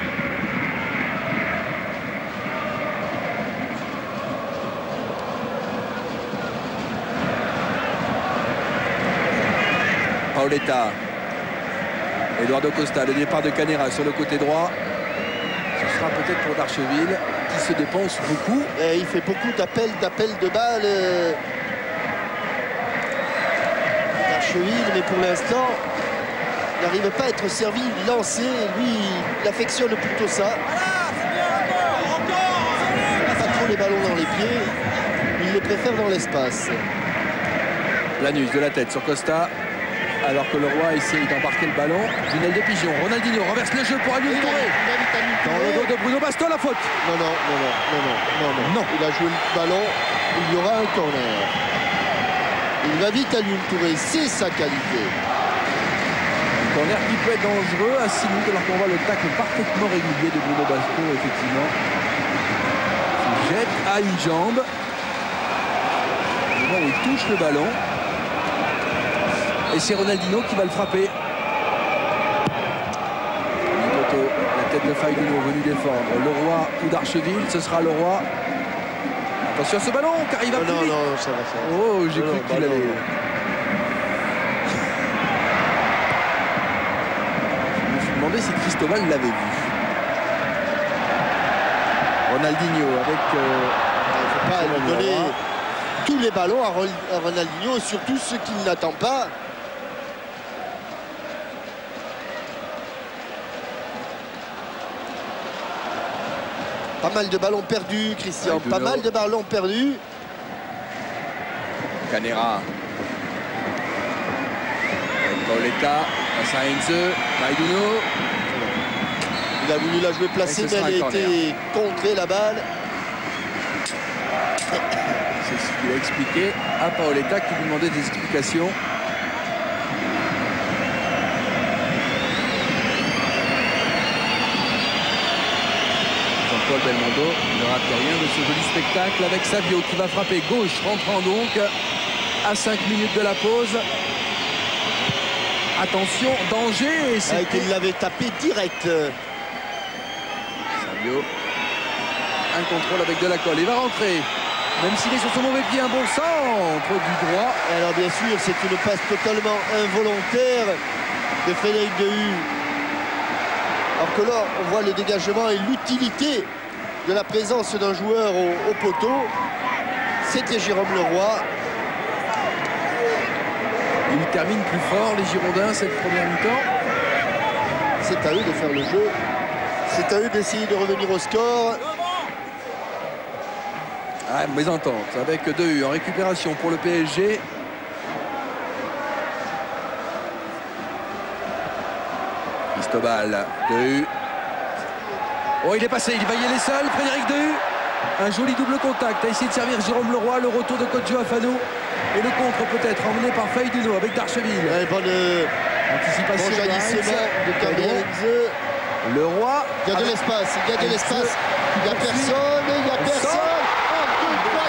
Paoletta. Eduardo Costa, le départ de Canera sur le côté droit. Ce sera peut-être pour Darcheville qui se dépense beaucoup. Et il fait beaucoup d'appels de balles. Darcheville, mais pour l'instant, il n'arrive pas à être servi, lancé. Lui, il affectionne plutôt ça. Il n'a pas trop les ballons dans les pieds. Il les préfère dans l'espace. Planus de la tête sur Costa. alors que le roi essaye d'embarquer le ballon d'une aile de pigeon. Ronaldinho renverse le jeu pour Alioune Touré. Dans le dos de Bruno Bastos, la faute. Non. Il a joué le ballon, il y aura un corner. Il va vite Alioune Touré, c'est sa qualité. Un corner qui peut être dangereux à 6 minutes alors qu'on voit le tacle parfaitement régulier de Bruno Bastos, effectivement. Il jette à une jambe. Au moment où il touche le ballon. Et c'est Ronaldinho qui va le frapper. La tête de Fayduno venu défendre. Le roi ou d'Archeville, ce sera le roi. Attention à ce ballon car il va plus vite. Non, ça va. Oh, j'ai cru qu'il allait. Je me suis demandé si Cristobal l'avait vu. Ronaldinho avec. Il ne faut pas lui donner tous les ballons à Ronaldinho, et surtout ceux qu'il n'attend pas. Pas mal de ballons perdus, Christian. Pas mal de ballons perdus. Canera. Paoletta. Face à Heinze. Fayduno. Il a voulu la jouer placée, mais elle a été contrée la balle. C'est ce qu'il a expliqué à Paoletta qui lui demandait des explications. Jean-Paul Belmondo ne rate rien de ce joli spectacle avec Savio qui va frapper gauche, rentrant donc à 5 minutes de la pause. Attention, danger. Il l'avait tapé direct. Savio. Un contrôle avec de la colle. Il va rentrer. Même s'il est sur son mauvais pied, un bon centre du droit. Alors bien sûr, c'est une passe totalement involontaire de Frédéric Dehu. Alors que là, on voit le dégagement et l'utilité de la présence d'un joueur au poteau. C'était Jérôme Leroy. Il termine plus fort, les Girondins, cette première mi-temps. C'est à eux de faire le jeu. C'est à eux d'essayer de revenir au score. Ah, mésentente avec Dehu en récupération pour le PSG. Cristobal, Dehu. Oh, il est passé, il va y aller seul, Frédéric Dehu. Un joli double contact, a essayé de servir Jérôme Leroy, le retour de Kodjo Afano. Et le contre peut-être emmené par Fayduno avec Darcheville. Bonne anticipation bon jaillissement de Gabriel Heinze. Le roi. Il y a de l'espace, il y a de l'espace. Il n'y a personne, il n'y a personne.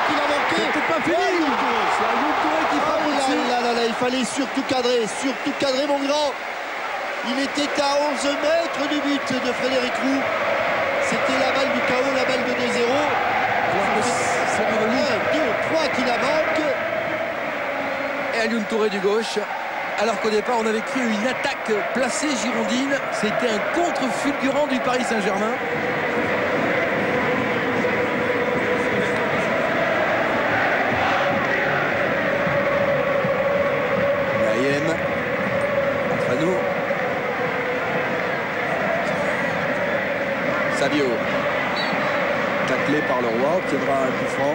Qu'il a manqué. C'est peut-être pas fini. C'est Alioune Touré qui frappe au-dessus. Il fallait surtout cadrer mon grand. Il était à 11 mètres du but de Frédéric Roux. C'était la balle du KO, la balle de 2-0. C'est revenu. 1, 2, 3 qui la manque. Et Alioune Touré du gauche. Alors qu'au départ, on avait cru une attaque placée girondine. C'était un contre fulgurant du Paris Saint-Germain. Savio, taclé par le roi, obtiendra un coup franc.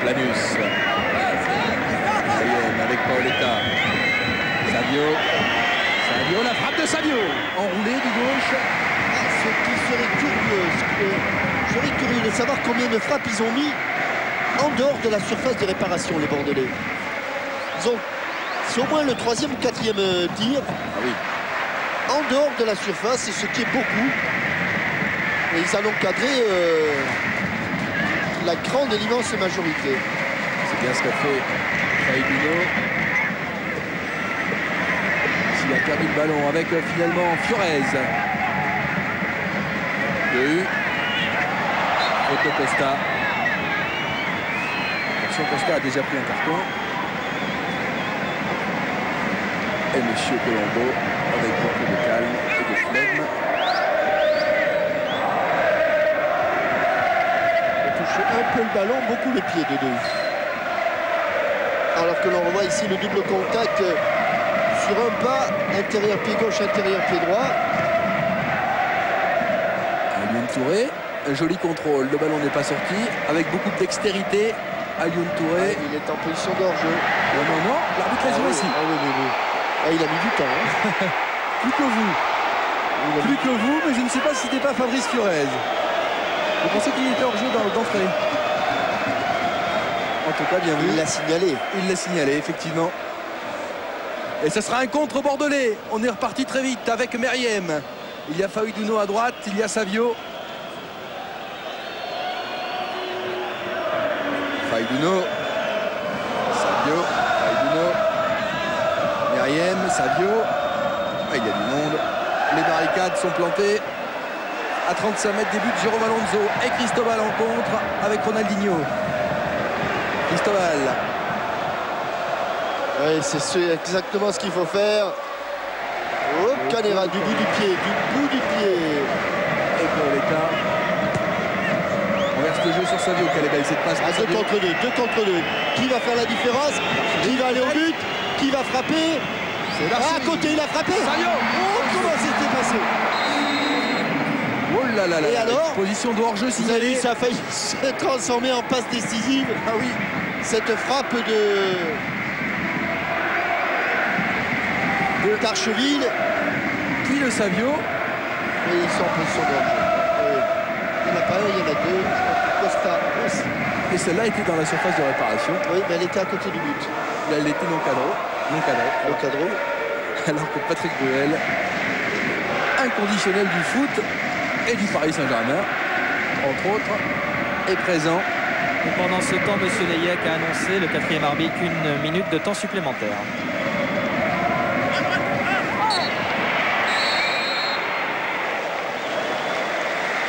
Planus. Avec Paoletta. Savio, la frappe de Savio. Enroulé du gauche. Ce qui serait curieux de savoir combien de frappes ils ont mis en dehors de la surface de réparation, les Bordelais. C'est au moins le 3e ou 4e tir. Ah oui. En dehors de la surface, et ce qui est beaucoup. Et ils en ont cadré la grande et l'immense majorité. C'est bien ce qu'a fait Fayduno. Il a perdu le ballon avec finalement Fiorez. Dehu. Otto Costa. Attention, Costa a déjà pris un carton. Et Monsieur Colombo avec beaucoup de calme et de flegme. Il a touché un peu le ballon, beaucoup les pieds de Dehu. Alors que l'on revoit ici le double contact sur un pas, intérieur pied gauche, intérieur pied droit. Alioune Touré, un joli contrôle, le ballon n'est pas sorti, avec beaucoup de dextérité. Alioune Touré. Il est en position d'hors-jeu. Non, l'arbitre a joué ici. Ah oui. Ah, il a mis du temps. Hein. Plus que vous. Plus que vous, mais je ne sais pas si c'était pas Fabrice Fiorez. Je pensais qu'il était hors-jeu d'entrée. En tout cas, bien vu. Il l'a signalé. Il l'a signalé, effectivement. Et ce sera un contre bordelais. On est reparti très vite avec Meriem. Il y a Faïdouno à droite, il y a Savio. Faïdouno. Savio. Faïdouno. Meriem, Savio. Ah, il y a du monde. Les barricades sont plantées. À 35 mètres des buts, Jérôme Alonso et Cristobal en contre avec Ronaldinho. Cristobal. Oui, c'est exactement ce qu'il faut faire. Oh, Canera, du bout du pied. Et pour l'État. On verse le jeu sur Savio. Quelle est belle cette passe. À 2 contre 2. Qui va faire la différence? Qui va aller au but? Qui va frapper? À côté, il a frappé. Savio. Oh, comment c'était passé? Oh là là là. Et alors, position de hors-jeu vous avez vu, signalée. ça a failli se transformer en passe décisive. Ah oui. Cette frappe de Tarcheville. Puis le Savio. Et ils sont en position de hors-jeu. Oui. Il n'y en a pas un, il y en a deux. Costa aussi. Et celle-là était dans la surface de réparation. Oui, mais elle était à côté du but. Là, elle était non cadrée. Au cadreau. Alors que Patrick Bruel, inconditionnel du foot et du Paris Saint-Germain, entre autres, est présent. Et pendant ce temps, M. Leyec a annoncé, le 4e arbitre, 1 minute de temps supplémentaire.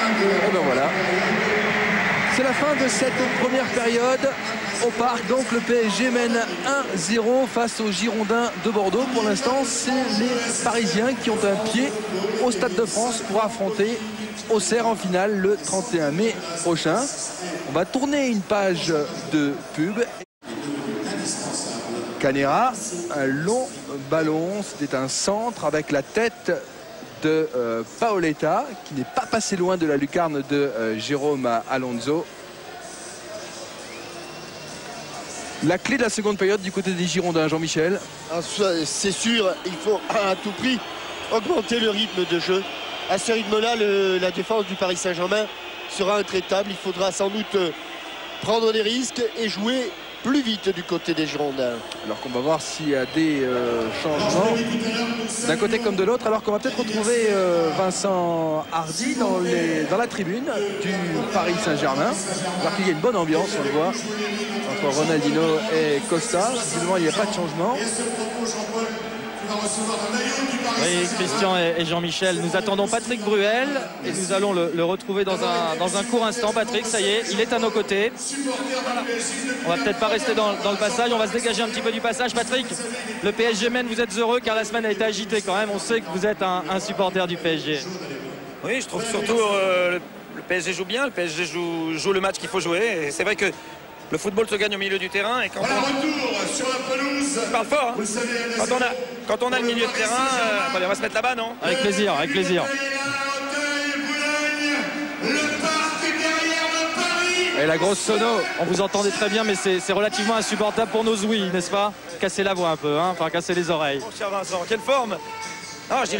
Et ben voilà. C'est la fin de cette première période au Parc. Donc le PSG mène 1-0 face aux Girondins de Bordeaux. Pour l'instant, c'est les Parisiens qui ont un pied au Stade de France pour affronter Auxerre en finale le 31 mai prochain. On va tourner une page de pub. Canera, un long ballon, c'était un centre avec la tête de Paoletta qui n'est pas passé loin de la lucarne de Jérôme Alonso. La clé de la seconde période du côté des Girondins, Jean-Michel. C'est sûr, il faut à tout prix augmenter le rythme de jeu. À ce rythme-là, la défense du Paris Saint-Germain sera intraitable. Il faudra sans doute prendre des risques et jouer plus vite du côté des Girondins. Alors qu'on va voir s'il y a des changements d'un côté comme de l'autre, alors qu'on va peut-être retrouver Vincent Hardy dans la tribune du Paris Saint-Germain. Alors qu'il y a une bonne ambiance, on le voit, entre Ronaldinho et Costa. Visiblement, il n'y a pas de changement. Oui, Christian et Jean-Michel, nous attendons Patrick Bruel et nous allons le retrouver dans un court instant. Patrick, ça y est, il est à nos côtés. On va peut-être pas rester dans le passage, on va se dégager un petit peu du passage. Patrick, le PSG mène, vous êtes heureux car la semaine a été agitée quand même. On sait que vous êtes un supporter du PSG. Oui, je trouve surtout le PSG joue bien, le PSG joue le match qu'il faut jouer. Et c'est vrai que le football se gagne au milieu du terrain et quand Voilà, retour sur la pelouse. on parle fort, hein. Vous savez, quand on a le milieu de terrain, attendez, on va se mettre là-bas, non? Avec plaisir, avec plaisir. Le parc derrière le Paris. Et la grosse sono. On vous entendait très bien, mais c'est relativement insupportable pour nos ouïes, n'est-ce pas? Casser la voix un peu, hein, enfin casser les oreilles. Mon cher Vincent, quelle forme! Non, je dis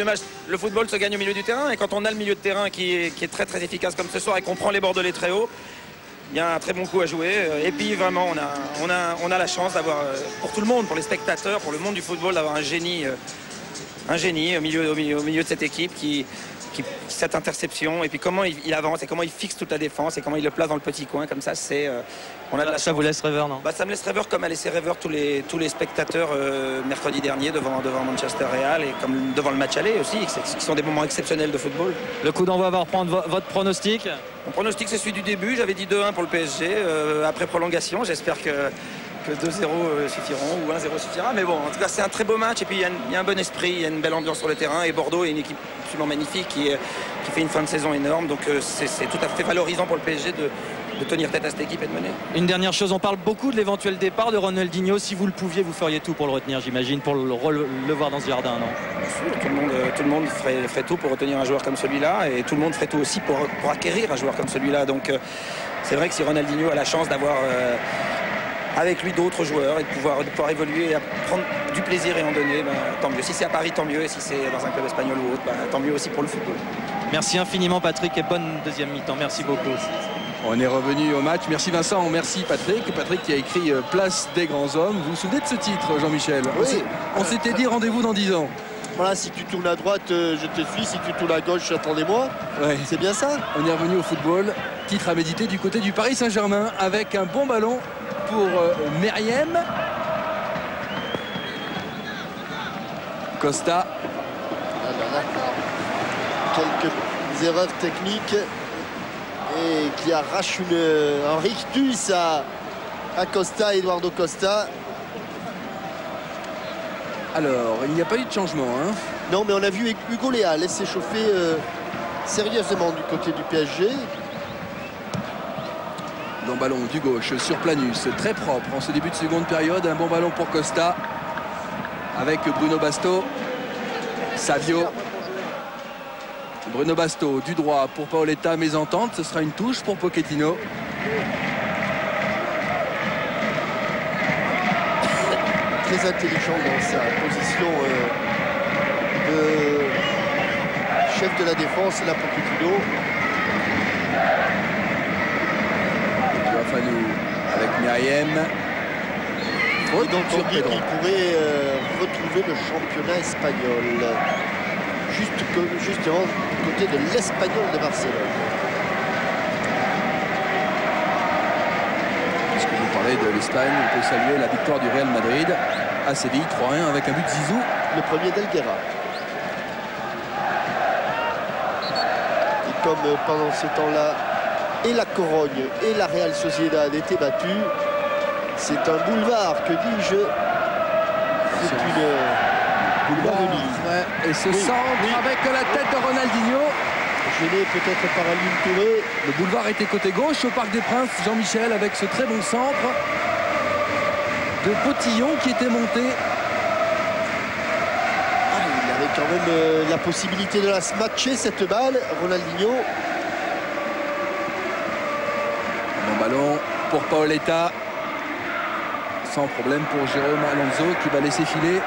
le football se gagne au milieu du terrain et quand on a le milieu de terrain qui est très très efficace comme ce soir et qu'on prend les bordelais très haut, il y a un très bon coup à jouer. Et puis vraiment, on a la chance d'avoir, pour tout le monde, pour les spectateurs, pour le monde du football, d'avoir un génie au milieu de cette équipe qui cette interception et puis comment il avance et comment il fixe toute la défense et comment il le place dans le petit coin comme ça, c'est on a de la Ça vous laisse rêveur, non? Bah, ça me laisse rêveur comme a laissé rêveur tous les spectateurs mercredi dernier devant Manchester Real et comme devant le match aller aussi, qui sont des moments exceptionnels de football. Le coup d'envoi va reprendre votre pronostic. Mon pronostic c'est celui du début, j'avais dit 2-1 pour le PSG après prolongation, j'espère que 2-0 suffiront ou 1-0 suffira, mais bon, en tout cas c'est un très beau match et puis il y a un bon esprit, il y a une belle ambiance sur le terrain et Bordeaux est une équipe absolument magnifique qui fait une fin de saison énorme, donc c'est tout à fait valorisant pour le PSG tenir tête à cette équipe et de mener. Une dernière chose, on parle beaucoup de l'éventuel départ de Ronaldinho. Si vous le pouviez, vous feriez tout pour le retenir, j'imagine, pour le voir dans ce jardin, non? Tout le monde ferait tout pour retenir un joueur comme celui-là, et tout le monde ferait tout aussi pour acquérir un joueur comme celui-là. Donc c'est vrai que si Ronaldinho a la chance d'avoir avec lui d'autres joueurs et de pouvoir évoluer et prendre du plaisir et en donner, tant mieux. Si c'est à Paris, tant mieux. Et si c'est dans un club espagnol ou autre, tant mieux aussi pour le football. Merci infiniment Patrick et bonne deuxième mi-temps. Merci beaucoup. On est revenu au match. Merci Vincent, merci Patrick. Patrick qui a écrit Place des grands hommes. Vous vous souvenez de ce titre, Jean-Michel? Oui. On s'était dit rendez-vous dans 10 ans. Voilà, si tu tournes à droite, je te suis. Si tu tournes à gauche, attendez-moi. Ouais. C'est bien ça? On est revenu au football. Titre à méditer du côté du Paris Saint-Germain avec un bon ballon pour Meriem. Costa. Quelques erreurs techniques et qui arrache un rictus à Costa, Eduardo Costa. Alors, il n'y a pas eu de changement. Hein. Non, mais on a vu Hugo Léa laisser chauffer sérieusement du côté du PSG. Long ballon du gauche sur Planus, très propre en ce début de seconde période. Un bon ballon pour Costa avec Bruno Basto. Savio. Bruno Basto du droit pour Paoletta, mésentente. Ce sera une touche pour Pochettino. Très intelligent dans sa position de chef de la défense, là, Pochettino. Fanou avec Meriem. Et donc on dit qu'il pourrait retrouver le championnat espagnol. Justement du côté de l'Espagnol de Barcelone. Puisque vous parlez de l'Espagne, on peut saluer la victoire du Real Madrid à Séville 3-1 avec un but de Zizou. Le premier d'Elguera. Et comme pendant ce temps-là, et la Corogne et la Real Sociedad étaient battus, c'est un boulevard, que dis-je? C'est une boulevard. Ouais. Et ce centre avec la tête de Ronaldinho. Gêné peut-être par Alioune Touré. Le boulevard était côté gauche au Parc des Princes. Jean-Michel avec ce très bon centre de Potillon qui était monté. Il avait quand même la possibilité de la smatcher cette balle, Ronaldinho. Bon ballon pour Paoletta. Sans problème pour Jérôme Alonso qui va laisser filer.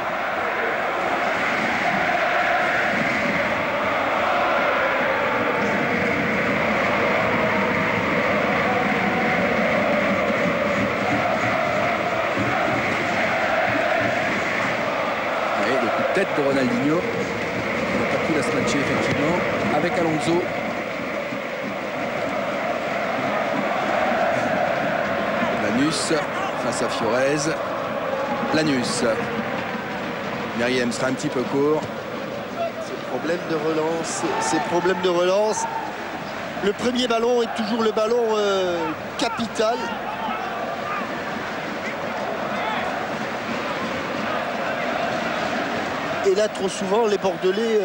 Tête de Ronaldinho. Il n'a pas pu la smatcher effectivement avec Alonso. Lanus face à Fiorez. Lanus. Meriem sera un petit peu court. Ces problèmes de relance. Le premier ballon est toujours le ballon capital. Et là, trop souvent, les Bordelais...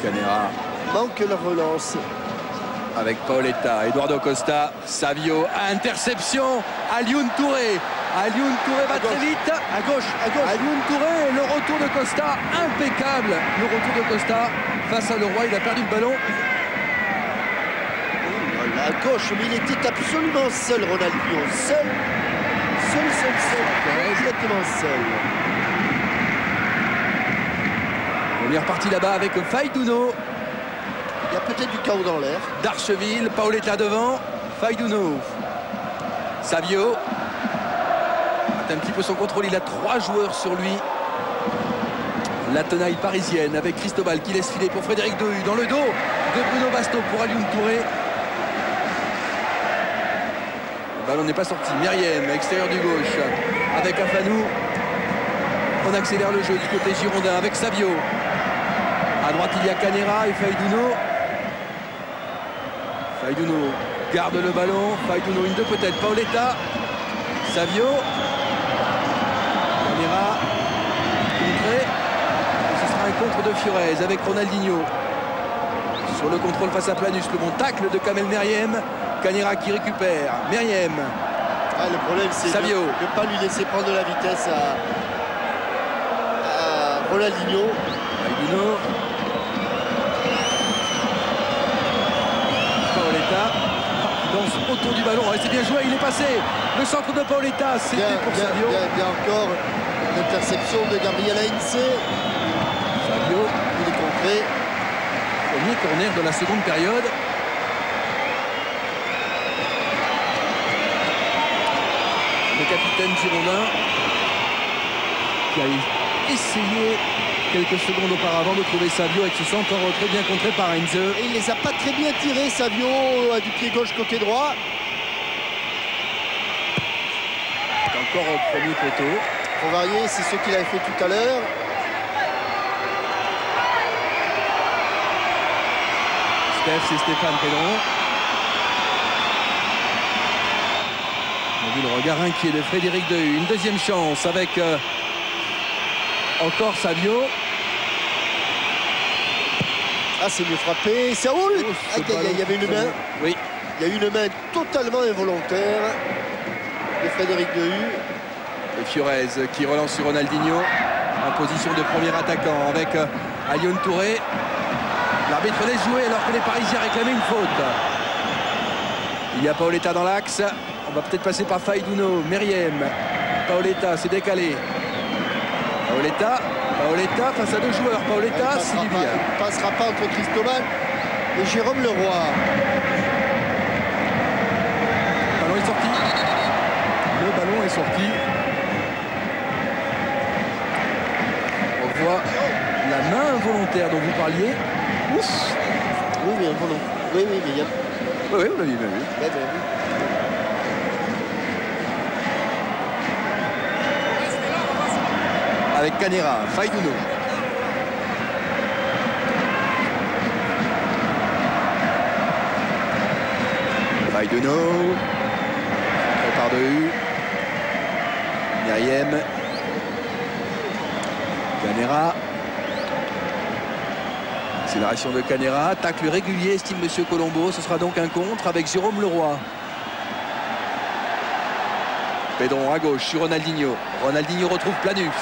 Canera manquent la relance. avec Paoletta, Eduardo Costa, Savio, interception, Alioune Touré. Alioune Touré va très vite. À gauche, à gauche. Alioune Touré, le retour de Costa, impeccable. Le retour de Costa face à Leroy, il a perdu le ballon. À gauche, mais il était absolument seul, Ronaldinho. Seul, complètement seul. On est reparti là-bas avec Faïdouno. Il y a peut-être du chaos dans l'air. Darcheville, Paoletta devant, Faïdouno. Savio. Un petit peu son contrôle, il a 3 joueurs sur lui. La tenaille parisienne avec Cristobal qui laisse filer pour Frédéric Dehu dans le dos de Bruno Basto pour Alioune Touré. Le ballon n'est pas sorti. Meriem, extérieur du gauche avec Afanou. On accélère le jeu du côté girondin avec Savio. À droite il y a Canera et Faïdouno. Faïdouno garde le ballon. Faïdouno une deux peut-être. Paoletta. Savio. Canera. Contré. Et ce sera un contre de Fiorez avec Ronaldinho. Sur le contrôle face à Planus, le bon tacle de Kamel Meriem. Canera qui récupère. Meriem. Ah, le problème, c'est de ne pas lui laisser prendre de la vitesse à Ronaldinho. Faiduno. Paoletta danse autour du ballon. C'est bien joué, il est passé. Le centre de Paoletta, c'était pour Savio. Bien encore l'interception de Gabriel Heinze. Savio. Il est contré. Premier corner de la seconde période. Le capitaine girondin qui a essayé quelques secondes auparavant de trouver Savio avec ce centre en retrait bien contré par Heinze. Et il les a pas très bien tirés, Savio, du pied gauche côté droit. Encore au premier poteau. Pour varier, c'est ce qu'il avait fait tout à l'heure. Steph, c'est Stéphane Pédron. On a vu le regard inquiet de Frédéric Dehu. Une deuxième chance avec encore Savio. Ah, c'est mieux frappé. Saoul. Il y avait une main. Oui. Il y a eu une main totalement involontaire de Frédéric Dehu. Et Fiorez qui relance sur Ronaldinho en position de premier attaquant avec Alioune Touré. L'arbitre laisse jouer alors que les Parisiens réclamaient une faute. Il y a Paoletta dans l'axe. On va peut-être passer par Faiduno. Meriem. Paoletta s'est décalé. Paoletta face à deux joueurs. Paoletta, Sylvia. Il ne passera pas entre Cristobal et Jérôme Leroy. Le ballon est sorti. Le ballon est sorti. On voit la main involontaire dont vous parliez. Ouf. Oui, mais involontaire. Oui, mais il y a... Oui, on l'a vu, oui. Avec Canera, Faiduno. Faiduno. Par Dehu. Meriem. Canera. Accélération de Canera. Tacle régulier, estime Monsieur Colombo. Ce sera donc un contre avec Jérôme Leroy. Pédron à gauche sur Ronaldinho. Ronaldinho retrouve Planus.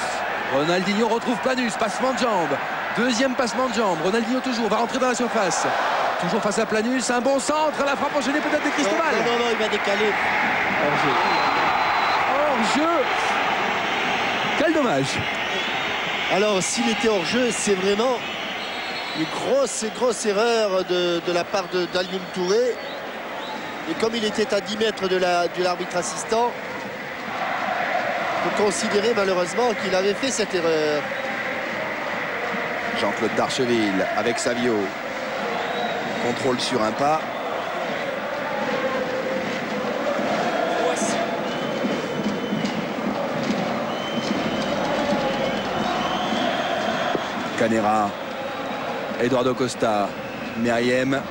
Passement de jambe. Deuxième passement de jambe. Ronaldinho toujours va rentrer dans la surface. Toujours face à Planus. Un bon centre. La frappe enchaînée peut-être de Cristobal. Non, il va décaler. Hors-jeu. Quel dommage. Alors, s'il était hors-jeu, c'est vraiment une grosse erreur de la part d'Alioune Touré. Et comme il était à 10 mètres de l'arbitre assistant, on peut considérer malheureusement qu'il avait fait cette erreur. Jean-Claude Darcheville avec Savio. Contrôle sur un pas. Canera. Eduardo Costa. Meriem.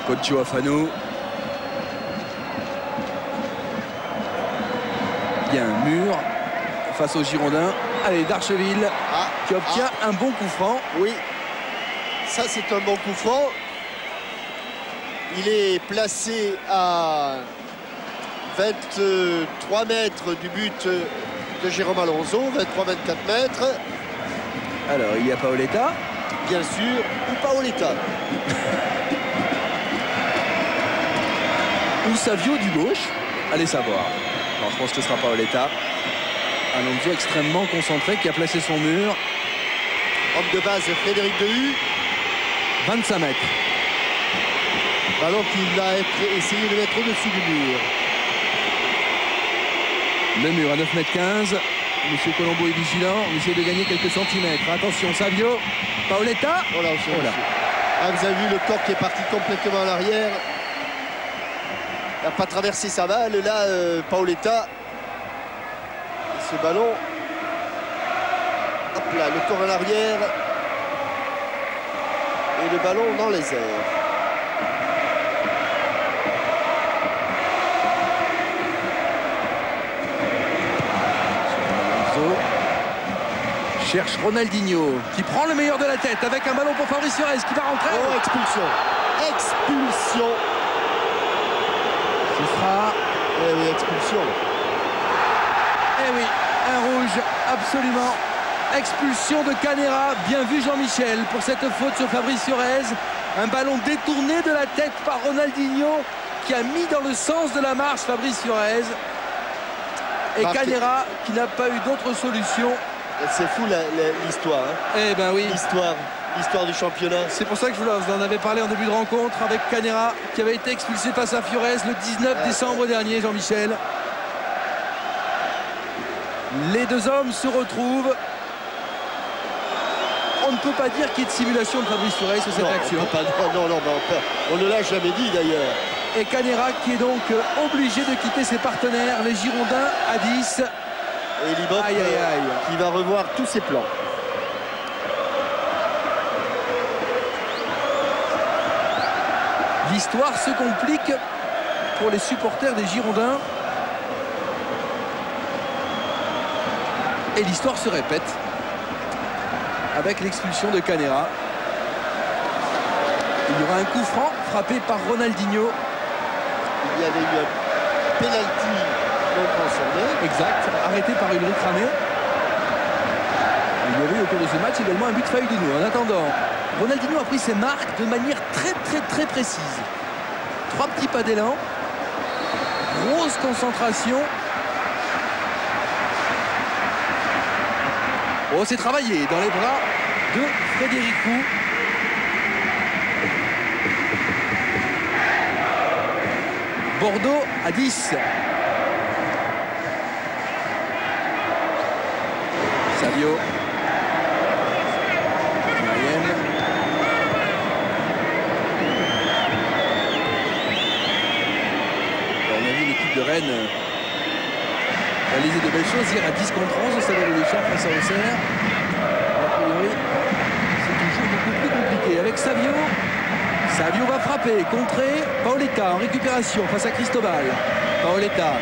Pocho Afano. Bien, Mur face aux Girondins. Allez, Darcheville qui obtient un bon coup franc. Oui, ça c'est un bon coup franc. Il est placé à 23 mètres du but de Jérôme Alonso, 23-24 mètres. Alors, il y a Paoletta. Bien sûr, ou Paoletta. Ou Savio du gauche. Allez savoir. Non, je pense que ce sera Paoletta. Alonso extrêmement concentré qui a placé son mur. Homme de base, Frédéric Dehu. 25 mètres. Ballon qu'il a essayé de mettre au-dessus du mur. Le mur à 9,15 m. Monsieur Colombo est vigilant. On essaie de gagner quelques centimètres. Attention, Savio. Paoletta. Oh là. Ah, vous avez vu le corps qui est parti complètement à l'arrière. Il n'a pas traversé sa balle. Là, Paoletta. Et ce ballon. Hop là, le corps à l'arrière. Et le ballon dans les airs. Cherche Ronaldinho qui prend le meilleur de la tête avec un ballon pour Fabrice Fiorez qui va rentrer. Oh, expulsion. Expulsion. Ce sera... Eh oui, expulsion. Eh oui, un rouge, absolument. Expulsion de Canera. Bien vu Jean-Michel pour cette faute sur Fabrice Fiorez. Un ballon détourné de la tête par Ronaldinho qui a mis dans le sens de la marche Fabrice Fiorez. Et Canera qui n'a pas eu d'autre solution. C'est fou l'histoire. Hein. Eh ben oui. L'histoire du championnat. C'est pour ça que je vous en avais parlé en début de rencontre avec Canera qui avait été expulsé face à Fiorez le 19 décembre dernier, Jean-Michel. Les deux hommes se retrouvent. On ne peut pas dire qu'il y ait de simulation de Fabrice Fiorez sur cette action. On ne l'a jamais dit d'ailleurs. Et Canera qui est donc obligé de quitter ses partenaires, les Girondins à 10. Et Libop qui va revoir tous ses plans. L'histoire se complique pour les supporters des Girondins. Et l'histoire se répète avec l'expulsion de Canera. Il y aura un coup franc frappé par Ronaldinho. Il y avait eu un penalty non transformé. Exact, arrêté par Ulrich Ramé. Il y avait eu au cours de ce match également un but de Faïdounou. En attendant, Ronaldinho a pris ses marques de manière très précise. 3 petits pas d'élan. Grosse concentration. Oh, c'est travaillé dans les bras de Frédéricou. Bordeaux à 10. Savio. Marianne. On a vu l'équipe de Rennes réaliser de belles choses hier à 10 contre 11 au Stade de Deschamps face à Auxerre. A priori, c'est toujours beaucoup plus compliqué avec Savio. Savio va frapper, contrer Paoletta en récupération face à Cristobal. Paoletta.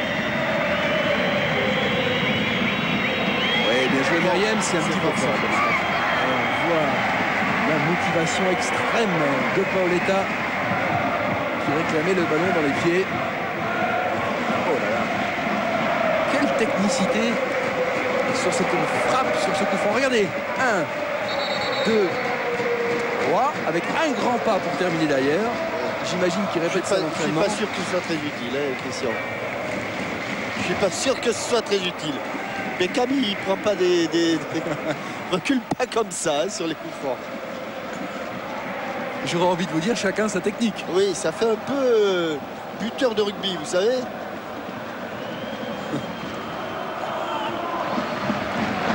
Oui, bien joué Meriem, c'est un petit peu ça. On voit la motivation extrême de Paoletta qui réclamait le ballon dans les pieds. Oh là là. Quelle technicité sur cette frappe, sur ce coup franc. Regardez, 1, 2, 3, avec un grand pas pour terminer derrière. J'imagine qu'il répète ça à l'entraînement. Je suis pas sûr que ce soit très utile, hein, Christian. Je suis pas sûr que ce soit très utile. Mais Camille, il prend pas recule pas comme ça hein, sur les coups francs. J'aurais envie de vous dire chacun sa technique. Oui, ça fait un peu buteur de rugby, vous savez.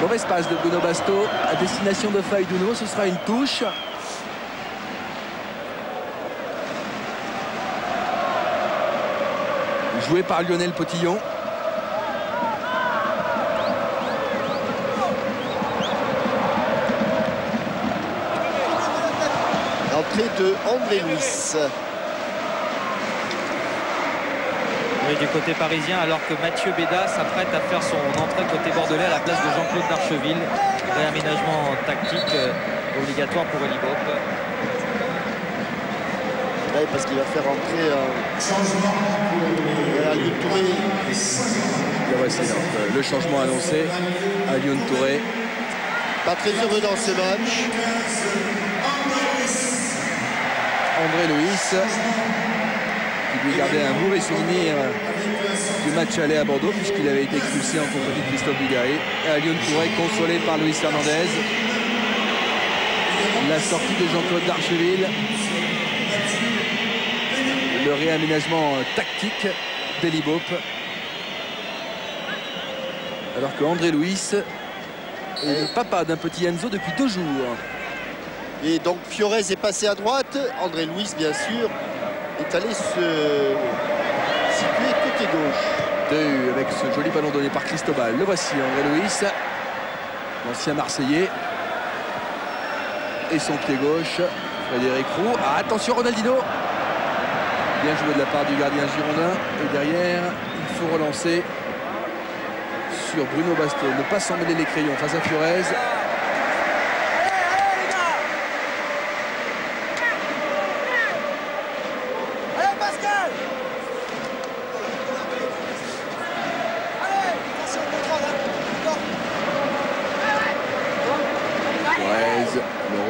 Mauvaise passe de Bruno Basto à destination de Faïdounou. Ce sera une touche. Joué par Lionel Potillon. Entrée de André Luis. Oui, du côté parisien, alors que Mathieu Béda s'apprête à faire son entrée côté bordelais à la place de Jean-Claude Darcheville. Réaménagement tactique obligatoire pour Elibop. Ouais, parce qu'il va faire entrer Alioune Touré. Le changement annoncé. Alioune Touré. Pas très heureux dans ce match. André Luis qui lui gardait un mauvais souvenir du match aller à Bordeaux puisqu'il avait été expulsé en compagnie de Christophe Dugarry. Et Alioune Touré consolé par Luis Fernandez. La sortie de Jean-Claude Darcheville. Le réaménagement tactique d'Elibop. Alors que André Luis est le papa d'un petit Enzo depuis 2 jours. Et donc Fiorez est passé à droite. André Luis, bien sûr, est allé se situer côté gauche. Avec ce joli ballon donné par Cristobal. Le voici, André Luis, l'ancien Marseillais. Et son pied gauche, Frédéric Roux. Ah, attention Ronaldinho. Bien joué de la part du gardien girondin. Et derrière, il faut relancer sur Bruno Basto. Ne pas s'emmêler les crayons face à Fiorez.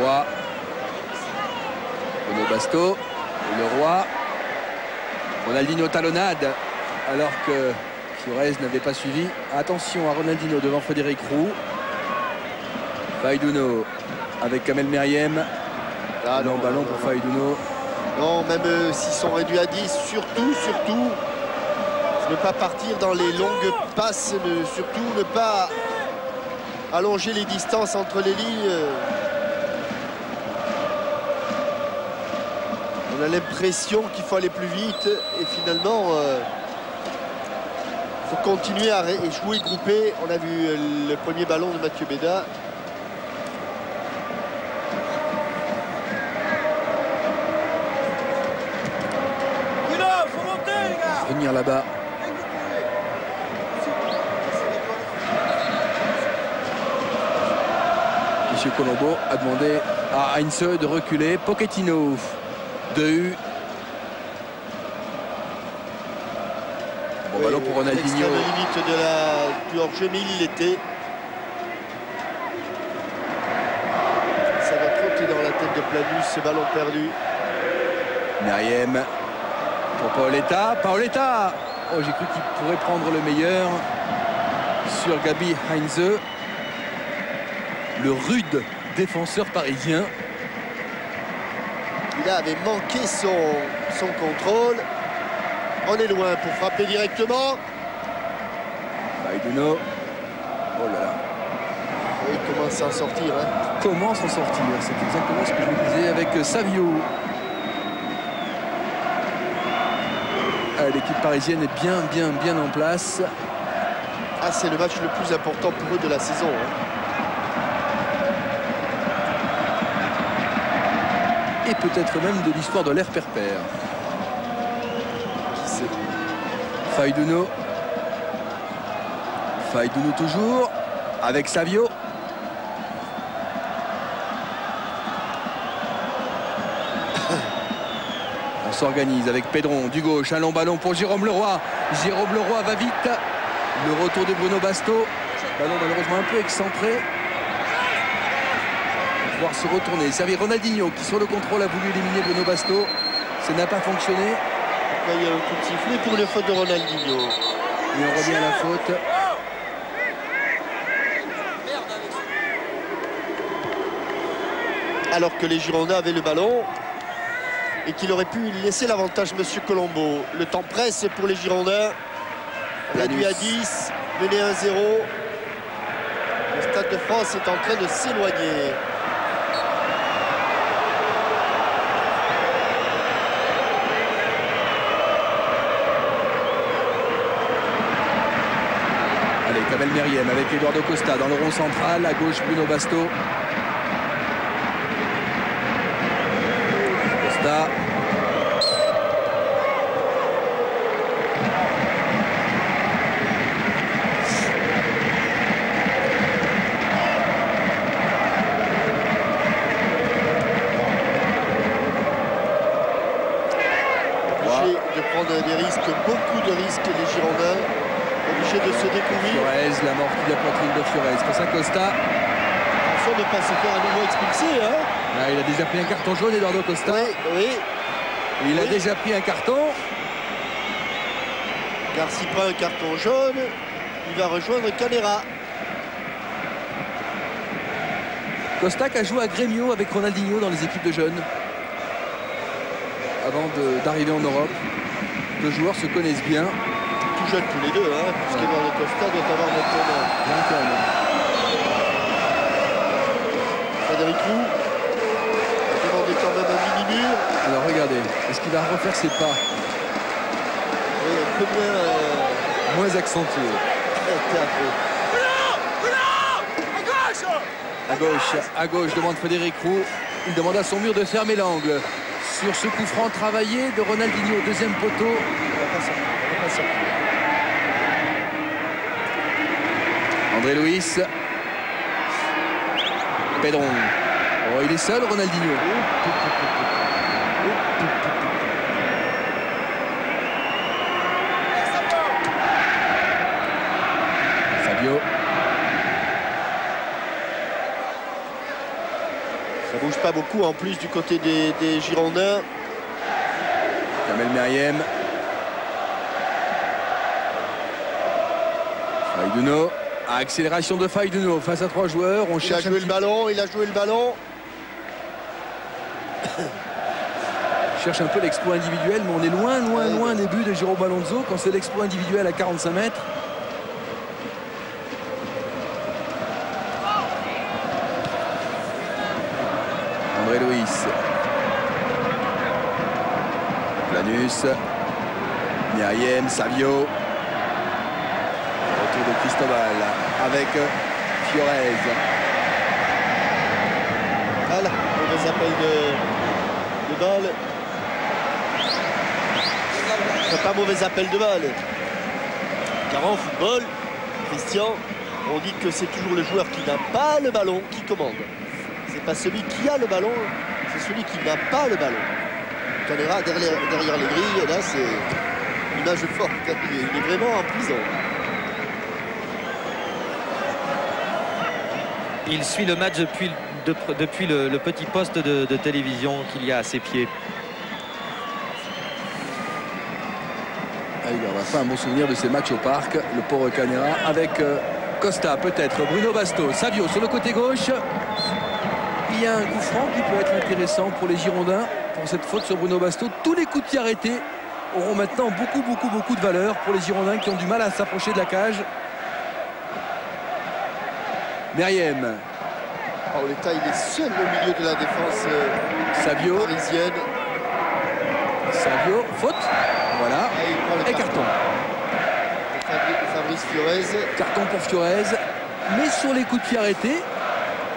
Leroy. Bruno Basto. Leroy. Ronaldinho talonnade alors que Fiorez n'avait pas suivi. Attention à Ronaldinho devant Frédéric Roux. Faïdouno avec Kamel Meriem. Ah, non, ballon pour Faïdouno. Non, même s'ils sont réduits à 10, surtout, ne pas partir dans les longues passes, surtout ne pas allonger les distances entre les lignes. On a l'impression qu'il faut aller plus vite et finalement il faut continuer à jouer groupé. On a vu le premier ballon de Mathieu Béda. Venir là-bas. Monsieur Colombo a demandé à Heinze de reculer. Pochettino de U. Bon ballon pour Ronaldinho. L'extrême limite du hors-jeu, mais il l'était. Ça va trotter dans la tête de Planus, ce ballon perdu. Meriem pour Paoletta. Paoletta. Oh, j'ai cru qu'il pourrait prendre le meilleur sur Gabi Heinze. Le rude défenseur parisien. Il avait manqué son contrôle. On est loin pour frapper directement. Faïdouno. Oh là là. Oui, comment s'en sortir, hein. Comment s'en sortir? C'est exactement ce que je vous disais avec Savio. L'équipe parisienne est bien en place. Ah, c'est le match le plus important pour eux de la saison, hein. Et peut-être même de l'histoire de l'ère Perpère. Qui sait? Faïdouno. Faïdouno toujours avec Savio. On s'organise avec Pedron du gauche. Un long ballon pour Jérôme Leroy. Jérôme Leroy va vite. Le retour de Bruno Basto. Ballon malheureusement un peu excentré. Pouvoir se retourner. Servir Ronaldinho qui sur le contrôle a voulu éliminer Bruno Basto. Ça n'a pas fonctionné. Là, il y a un coup de sifflet pour une faute de Ronaldinho. Et on revient à la faute. Alors que les Girondins avaient le ballon et qu'il aurait pu laisser l'avantage, monsieur Colombo. Le temps presse pour les Girondins. Réduit à 10, mené 1-0. Le Stade de France est en train de s'éloigner. Allez, Kamel Meriem avec Eduardo Costa dans le rond central. À gauche, Bruno Basto. Costa. Obligé de prendre des risques, beaucoup de risques, les Girondins. Obligé de se découvrir. Fiorez, la mort de la poitrine de Fiorez. Pour ça, Costa. Attention de ne pas se faire à nouveau expulser, hein. Ah, il a déjà pris un carton jaune, Eduardo Costa. Oui, oui. Il a déjà pris un carton. Car s'il prend un carton jaune, il va rejoindre Canera. Costa qui a joué à Grêmio avec Ronaldinho dans les équipes de jeunes. Avant d'arriver en Europe. Deux joueurs se connaissent bien. Tout jeunes tous les deux, hein, puisqu'Eduardo Costa doit avoir maintenant 21 ans. Frédéric Roux a demandé quand même un mini-mur. Alors regardez, est-ce qu'il va refaire ses pas? Oui, un peu Moins accentué. théâtreux. À gauche demande Frédéric Roux. Il demande à son mur de fermer l'angle. Sur ce coup franc travaillé de Ronaldinho, deuxième poteau. On va pas sortir. André Luis. Pedron. Oh, il est seul, Ronaldinho. Ça bouge pas beaucoup en plus du côté des Girondins. Kamel Meriem. Faiduno. Accélération de Faiduno face à 3 joueurs. On Il a cherche joué le ballon, il a joué le ballon. cherche un peu l'exploit individuel, mais on est loin des buts de Jérôme Alonso quand c'est l'exploit individuel à 45 mètres. André Luis. Planus. Meriem, Savio. Retour de Cristobal avec Fiorez. Voilà, mauvais appel de balle. C'est pas mauvais appel de balle. Car en football, Christian, on dit que c'est toujours le joueur qui n'a pas le ballon qui commande. C'est pas celui qui a le ballon, c'est celui qui n'a pas le ballon. Canéra derrière les grilles, là c'est une image forte. Il est vraiment en prison. Il suit le match depuis le petit poste de télévision qu'il y a à ses pieds. Il aura fait un bon souvenir de ces matchs au parc, le pauvre Canéra, avec Costa peut-être, Bruno Basto, Savio sur le côté gauche. Il y a un coup franc qui peut être intéressant pour les Girondins, pour cette faute sur Bruno Basto. Tous les coups de pied arrêtés auront maintenant beaucoup de valeur pour les Girondins qui ont du mal à s'approcher de la cage. Meriem. Paoletta, il est seul au milieu de la défense Savio. parisienne. Savio, faute. Voilà. Et carton. Fabrice Fiorez. Carton pour Fiorez. Mais sur les coups de pied arrêtés,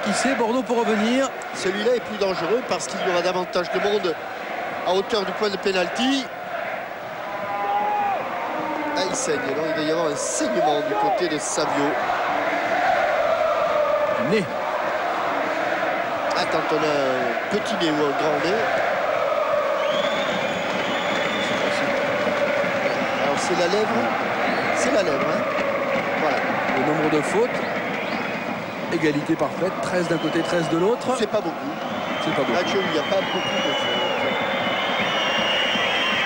qui sait, Bordeaux pour revenir. Celui-là est plus dangereux parce qu'il y aura davantage de monde à hauteur du point de pénalty. Ah, il saigne. Alors, il va y avoir un saignement du côté de Savio. Nez. Ah, quand on a un petit nez ou un grand nez. Alors, c'est la lèvre. C'est la lèvre. Hein. Voilà. Le nombre de fautes. Égalité parfaite. 13 d'un côté, 13 de l'autre. C'est pas beaucoup. C'est pas beaucoup. Match où il n'y a pas beaucoup de fautes.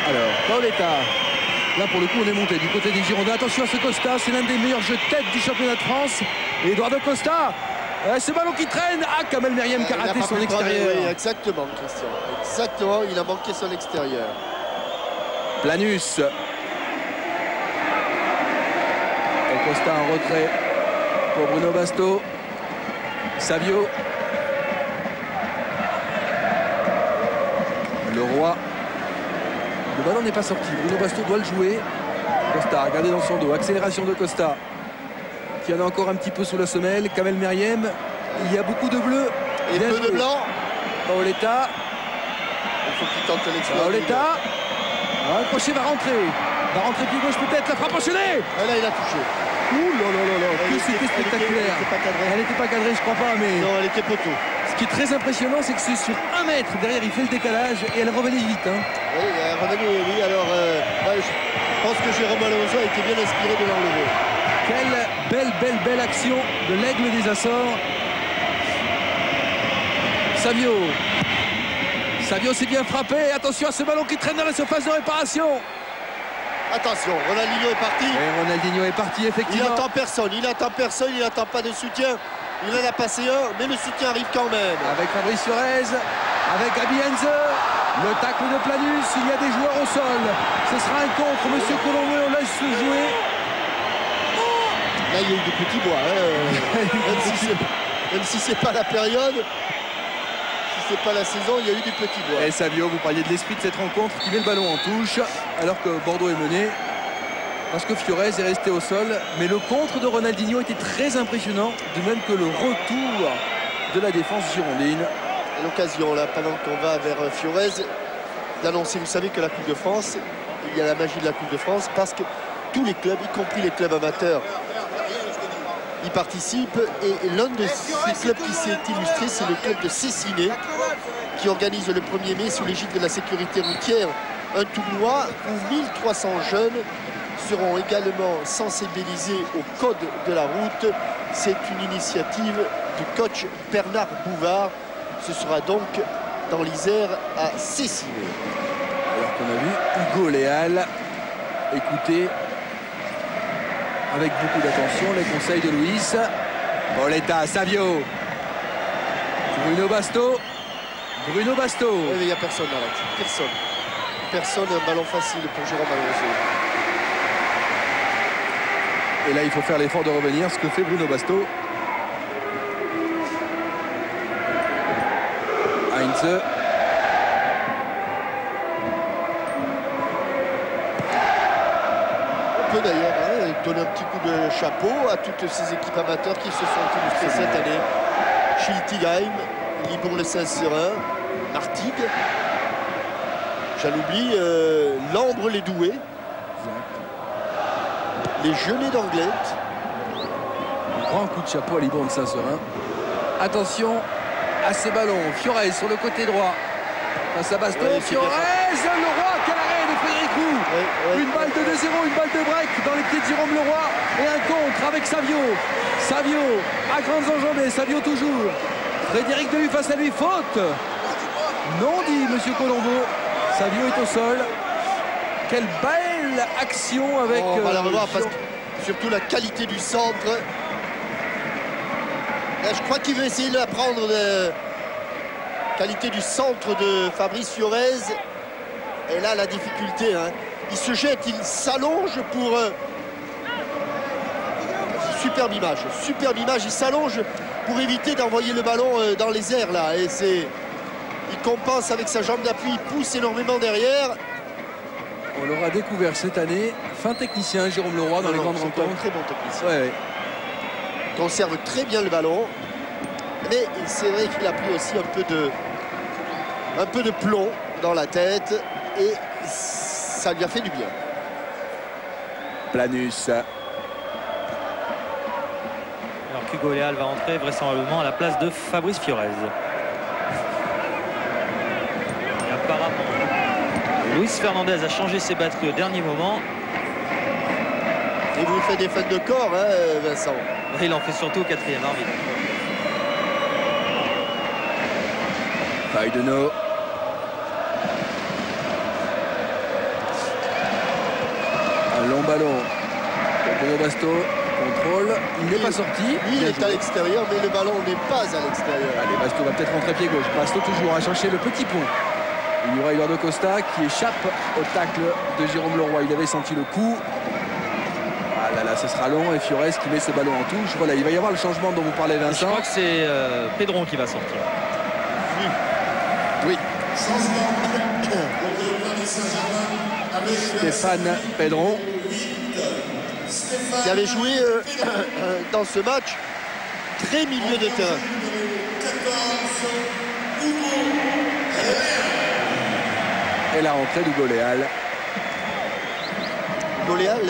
Alors, Paoletta. Là, pour le coup, on est monté du côté des Girondins. Attention à ce Costa. C'est l'un des meilleurs jeux de tête du championnat de France. Et Eduardo Costa. Ce ballon qui traîne. Ah, Kamel Meriem qui a raté son extérieur. Oui, exactement, Christian. Exactement, il a manqué son extérieur. Planus. Et Costa en retrait pour Bruno Basto. Savio. Leroy. Le ballon n'est pas sorti. Bruno Basto doit le jouer. Costa, regardez dans son dos. Accélération de Costa. Qui en a encore un petit peu sous la semelle. Kamel Meriem. Il y a beaucoup de bleu. Et peu de blanc. Paoletta. Il faut qu'il tente l'exploit. Paoletta. Le crochet va rentrer. Va rentrer pied gauche peut-être. La frappe enchaînée. Ah, là, il a touché. Ouh là là là là. Que c'était spectaculaire. Elle n'était pas cadrée, je crois pas. Mais non, elle était poteau. Ce qui est très impressionnant, c'est que c'est sur 1 mètre. Derrière, il fait le décalage et elle revenait vite. Hein. Oui, elle revenait, oui. Alors, ouais, je pense que Jérôme Alonso a été bien inspiré de l'enlever. Quelle belle action de l'Aigle des Açores. Savio. Savio s'est bien frappé. Attention à ce ballon qui traîne dans la surface de réparation. Attention, Ronaldinho est parti. Et Ronaldinho est parti, effectivement. Il n'attend personne, il n'attend pas de soutien. Il en a passé un, mais le soutien arrive quand même. Avec Fabrice Fiorez, avec Gabi Henze, le tacle de Planus, il y a des joueurs au sol. Ce sera un contre, monsieur Colombé, on laisse se jouer. Là, il y a eu des petits bois. Hein. Même si c'est pas la période, si c'est pas la saison, il y a eu des petits bois. Et Savio, vous parliez de l'esprit de cette rencontre, qui met le ballon en touche, alors que Bordeaux est mené. Parce que Fiorez est resté au sol. Mais le contre de Ronaldinho était très impressionnant, de même que le retour de la défense girondine. L'occasion, là, pendant qu'on va vers Fiorez, d'annoncer, vous savez que la Coupe de France, il y a la magie de la Coupe de France, parce que tous les clubs, y compris les clubs amateurs, y participent. Et l'un de ces clubs qui s'est illustré, c'est le club de Cessiné, qui organise le 1er mai sous l'égide de la sécurité routière un tournoi où 1300 jeunes seront également sensibilisés au code de la route. C'est une initiative du coach Bernard Bouvard Ce sera donc dans l'Isère à Cécile. Alors qu'on a vu Hugo Léal écouter avec beaucoup d'attention les conseils de Luis. Pauletta, Savio. Bruno Basto. Bruno Basto. Il n'y a personne dans l'axe. Personne. Personne, un ballon facile pour Jérôme Alonso. Et là, il faut faire l'effort de revenir, ce que fait Bruno Basto. Heinze. On peut d'ailleurs donner un petit coup de chapeau à toutes ces équipes amateurs qui se sont illustrées cette année. Schiltigheim, Libourne le Saint-Seurin, Martigues. J'en oublie, Lambre les Doués. Les Genêts d'Anglette. Un grand coup de chapeau à Libourne Saint-Seurin. Attention à ces ballons. Fiorez sur le côté droit. Face à Basto. Ouais, Fiorez, Leroy, quel arrêt de Frédéric Roux. Une balle de 2-0, une balle de break dans les pieds de Jérôme Leroy. Et un contre avec Savio. Savio à grandes enjambées. Savio toujours. Frédéric Dehu face à lui. Faute. Non dit Monsieur Colombo. Savio est au sol. Quelle belle action avec... On va la revoir parce que surtout la qualité du centre. Là, je crois qu'il veut essayer de la prendre. Qualité du centre de Fabrice Fiorez. Et là, la difficulté. Hein. Il se jette, il s'allonge pour... Superbe image. Superbe image. Il s'allonge pour éviter d'envoyer le ballon dans les airs. Là. Et c'est... Il compense avec sa jambe d'appui. Il pousse énormément derrière. On l'aura découvert cette année. Fin technicien, Jérôme Leroy dans les grandes rencontres. Un très bon technicien. Ouais. Conserve très bien le ballon. Mais c'est vrai qu'il a pris aussi un peu de plomb dans la tête. Et ça lui a fait du bien. Planus. Alors qu'Hugo Léal va entrer vraisemblablement à la place de Fabrice Fiorez. Et apparemment, Luis Fernandez a changé ses batteries au dernier moment. Et vous faites des fêtes de corps, hein, Vincent. Il en fait surtout au quatrième arbitre. Faidenau. Un long ballon. Bruno Basto. Contrôle. Il n'est pas sorti. Lui, il est à l'extérieur, mais le ballon n'est pas à l'extérieur. Allez, Basto va peut-être rentrer pied gauche. Basto toujours à chercher le petit pont. Il y aura Eduardo Costa qui échappe au tacle de Jérôme Leroy. Il avait senti le coup. Ah là là, ce sera long et Fiorez qui met ce ballon en touche. Voilà, il va y avoir le changement dont vous parlez, Vincent. Je crois que c'est Pedron qui va sortir. Oui. Stéphane Pedron. Qui avait joué dans ce match très milieu de terrain. Et la rentrée d'Hugo Léal. Hugo Léal,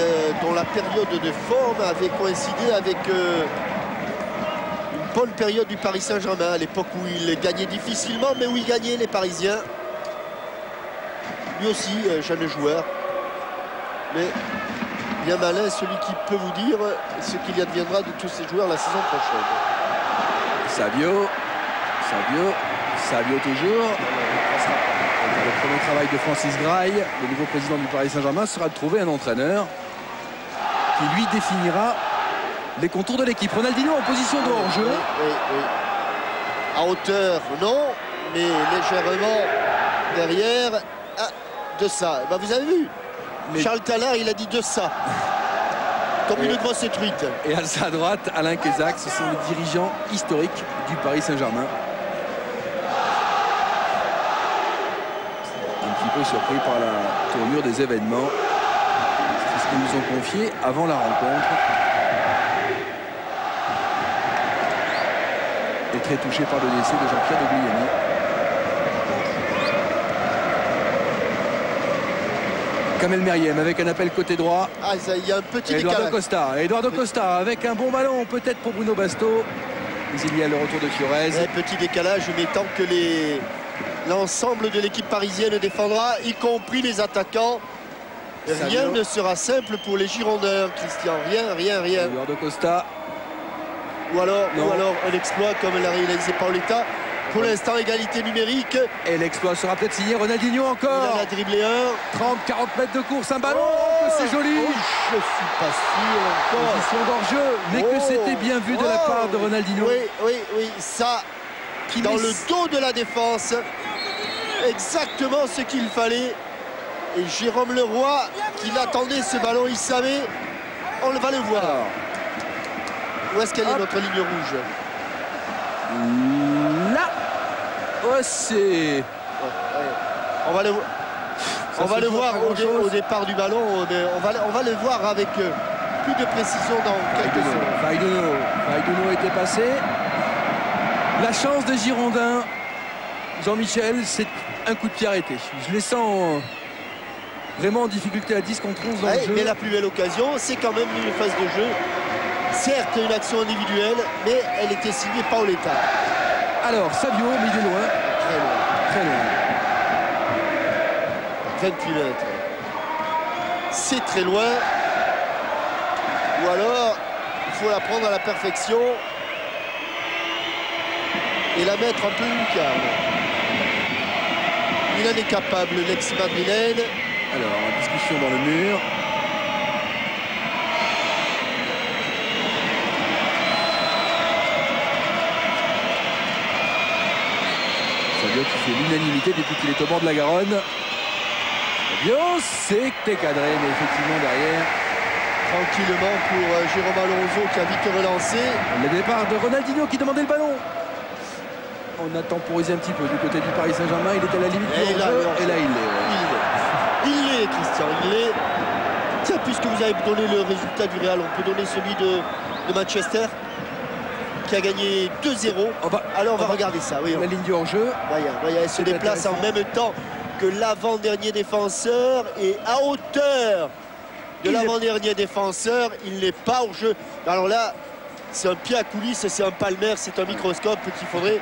dont la période de forme avait coïncidé avec une bonne période du Paris Saint-Germain, à l'époque où il gagnait difficilement, mais où il gagnait les Parisiens. Lui aussi, jeune joueur. Mais bien malin, celui qui peut vous dire ce qu'il adviendra de tous ces joueurs la saison prochaine. Savio. Savio toujours. Le premier travail de Francis Graille, le nouveau président du Paris Saint-Germain, sera de trouver un entraîneur qui lui définira les contours de l'équipe. Ronaldinho en position de hors-jeu. Oui. À hauteur, non, mais légèrement derrière. Ah, de ça. Ben, vous avez vu, mais... Charles Tallard, il a dit de ça. Comme une grosse truite. Et à sa droite, Alain Kézac, ce sont les dirigeants historiques du Paris Saint-Germain. Un petit peu surpris par la tournure des événements. C'est ce qu'ils nous ont confié avant la rencontre. Et très touché par le décès de Jean-Pierre de Guglielmi. Kamel Meriem avec un appel côté droit. Ah, il y a un petit décalage. Eduardo Costa avec un bon ballon peut-être pour Bruno Basto. Mais il y a le retour de Fiorez. Petit décalage, mais tant que l'ensemble de l'équipe parisienne défendra, y compris les attaquants, rien ne sera simple pour les Girondins, Christian. Rien. Eduardo Costa. Ou alors un exploit comme l'a réalisé Paoletta. Pour l'instant, égalité numérique. Et l'exploit sera peut-être signé. Ronaldinho Il encore. en a dribblé un. 30-40 mètres de course, un ballon. Oh, que c'est joli. oh, je suis pas sûr encore. Position d'hors-jeu. Mais que c'était bien vu de la part de Ronaldinho. Oui, ça, Qui dans met- le dos de la défense, exactement ce qu'il fallait. Et Jérôme Leroy, qui l'attendait ce ballon, il savait. On va le voir. Où est-ce qu'elle est, Hop. notre ligne rouge? Là. Oh, c'est... Ouais. On va le, on va se le joue voir pas au grand-chose. départ du ballon. On va le voir avec plus de précision dans quelques secondes. Faiduno était passé. La chance des Girondins, Jean-Michel, c'est un coup de pied arrêté. Je les sens vraiment en difficulté à 10 contre 11 dans le jeu. Mais la plus belle occasion, c'est quand même une phase de jeu. Certes, une action individuelle, mais elle était signée Paoletta. Alors, Savio, mais il est loin. Très loin. Très loin. 28 mètres. C'est très loin. Ou alors, il faut la prendre à la perfection et la mettre un peu lucarne. Il en est capable, l'ex-madrilène. Alors, discussion dans le mur. Savio qui fait l'unanimité depuis qu'il est au bord de la Garonne. Savio, c'était cadré, mais effectivement derrière, Tranquillement pour Jérôme Alonso qui a vite relancé. le départ de Ronaldinho qui demandait le ballon. On a temporisé un petit peu du côté du Paris Saint-Germain. Il était à la limite du Et là, hors-jeu, le et là il est. Il l'est, Christian, il l'est. Tiens, puisque vous avez donné le résultat du Real, on peut donner celui de Manchester qui a gagné 2-0. Alors on va regarder ça. Oui, La ligne du hors-jeu. voyez, elle se déplace en même temps que l'avant-dernier défenseur et à hauteur de l'avant-dernier défenseur, il n'est pas hors jeu. Alors là, c'est un pied à coulisses, c'est un palmaire, c'est un microscope qu'il faudrait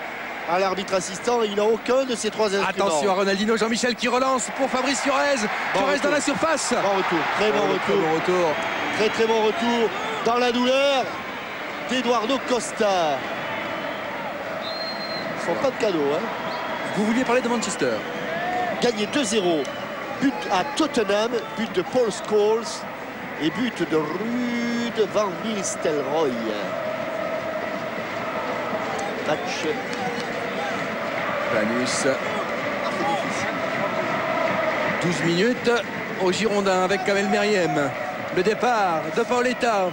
à l'arbitre assistant. Il n'a aucun de ces trois instruments. Attention à Ronaldinho, Jean-Michel qui relance pour Fabrice Fiorez. Fiorez dans la surface. Bon retour, très bon retour. Très bon retour dans la douleur d'Eduardo Costa. Ils font pas de cadeau, hein. Vous vouliez parler de Manchester. Gagné 2-0. But à Tottenham, but de Paul Scholes et but de Ruud van Nistelrooy. Match Planus. assez difficile. 12 minutes au Girondin avec Kamel Meriem. Le départ de Paoletta.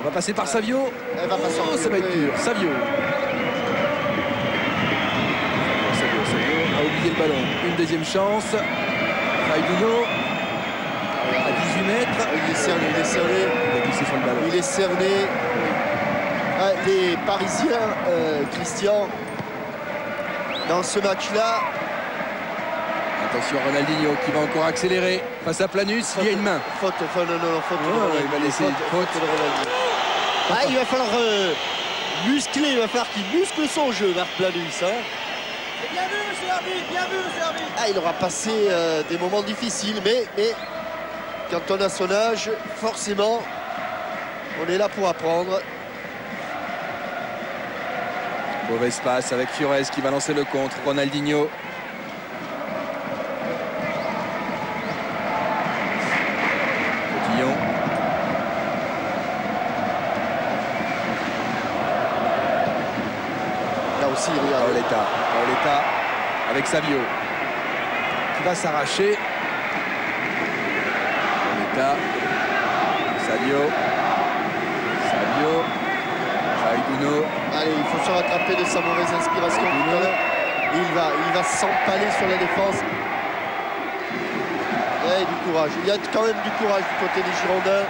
On va passer par Savio. Elle va pas sortir. Ça va être dur. Savio a oublié le ballon. Une deuxième chance. Faiduno à 18 mètres. Il est cerné, Il a glissé sur le ballon. il est cerné. Ah, les Parisiens, Christian, dans ce match-là, Attention Ronaldinho qui va encore accélérer face à Planus. Il y a une main. faute de Ronaldinho. Il va laisser une faute. de Ronaldinho. Ah, il va falloir muscler, il va falloir qu'il muscle son jeu, Marc Planus. Hein. Bien vu, monsieur l'arbitre, bien vu, monsieur l'arbitre. Ah, il aura passé des moments difficiles, mais quand on a son âge, forcément, on est là pour apprendre. Mauvaise passe avec Fiorez qui va lancer le contre. Ronaldinho. Cotillon. Là aussi, regarde. Paoletta avec Savio qui va s'arracher. Paoletta. Savio. Faiduno. Allez, il faut se rattraper de sa mauvaise inspiration tout à l'heure. Il va s'empaler sur la défense. Et du courage. Il y a quand même du courage du côté des Girondins.